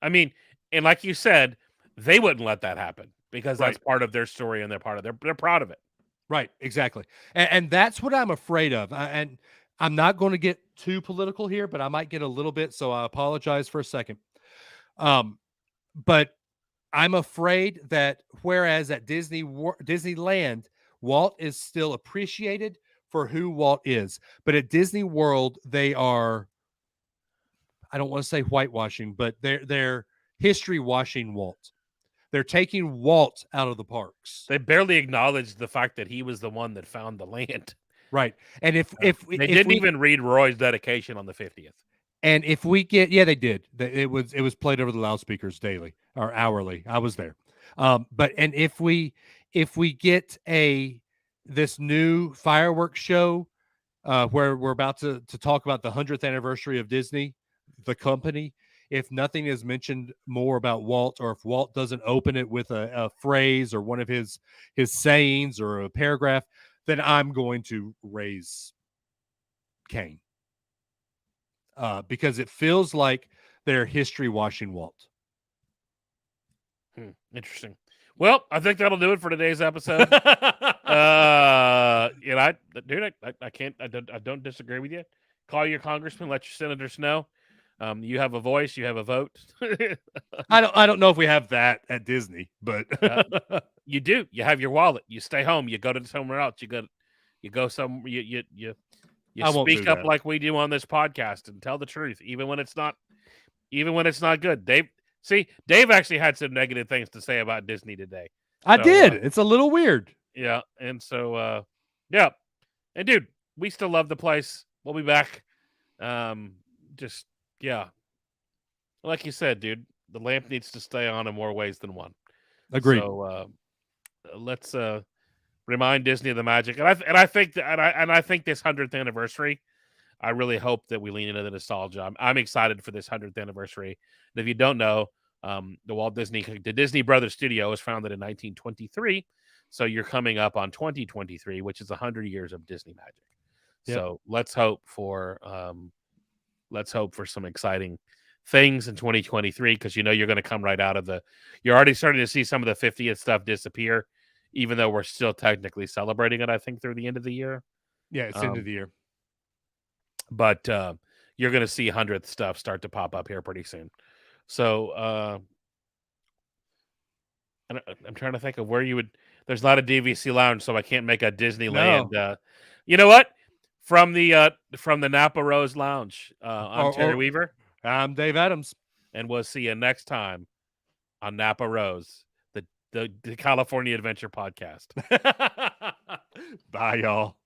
I mean, and like you said, they wouldn't let that happen because that's part of their story and they're proud of it. Right. Exactly. And that's what I'm afraid of. And I'm not going to get too political here, but I might get a little bit. So I apologize for a second. But I'm afraid that whereas at Disneyland, Walt is still appreciated for who Walt is, but at Disney World, they are, I don't want to say whitewashing, but they're history washing Walt. They're taking Walt out of the parks. They barely acknowledge the fact that he was the one that found the land. Right. And if they didn't even read Roy's dedication on the 50th. And if we get, they did. It was played over the loudspeakers daily or hourly. I was there. But if we get this new fireworks show where we're about to talk about the 100th anniversary of Disney, the company, if nothing is mentioned more about Walt, or if Walt doesn't open it with a phrase or one of his sayings or a paragraph, then I'm going to raise Cain. Because it feels like they're history washing Walt. Interesting. Well, I think that'll do it for today's episode. I don't disagree with you. Call your congressman, let your senators know. You have a voice, you have a vote. I don't know if we have that at Disney, but you do. You have your wallet. You stay home. You go to somewhere else. You go somewhere. You speak up like we do on this podcast and tell the truth, even when it's not good. Dave actually had some negative things to say about Disney today. I did. It's a little weird. Yeah. And so, yeah. And dude, we still love the place. We'll be back. Yeah. Like you said, dude, the lamp needs to stay on in more ways than one. Agreed. So, let's, remind Disney of the magic, and I think this 100th anniversary, I really hope that we lean into the nostalgia. I'm excited for this 100th anniversary. And if you don't know, the Disney Brothers Studio was founded in 1923, so you're coming up on 2023, which is 100 years of Disney magic. Yep. So let's hope for some exciting things in 2023, because you're going to come right out of you're already starting to see some of the 50th stuff disappear. Even though we're still technically celebrating it, I think through the end of the year. Yeah, it's end of the year. But you're going to see 100th stuff start to pop up here pretty soon. So I'm trying to think of where you would. There's not a DVC lounge, so I can't make a Disneyland. You know what? From the Napa Rose Lounge, I'm Terry Weaver. I'm Dave Adams, and we'll see you next time on Napa Rose, the California Adventure Podcast. Bye, y'all.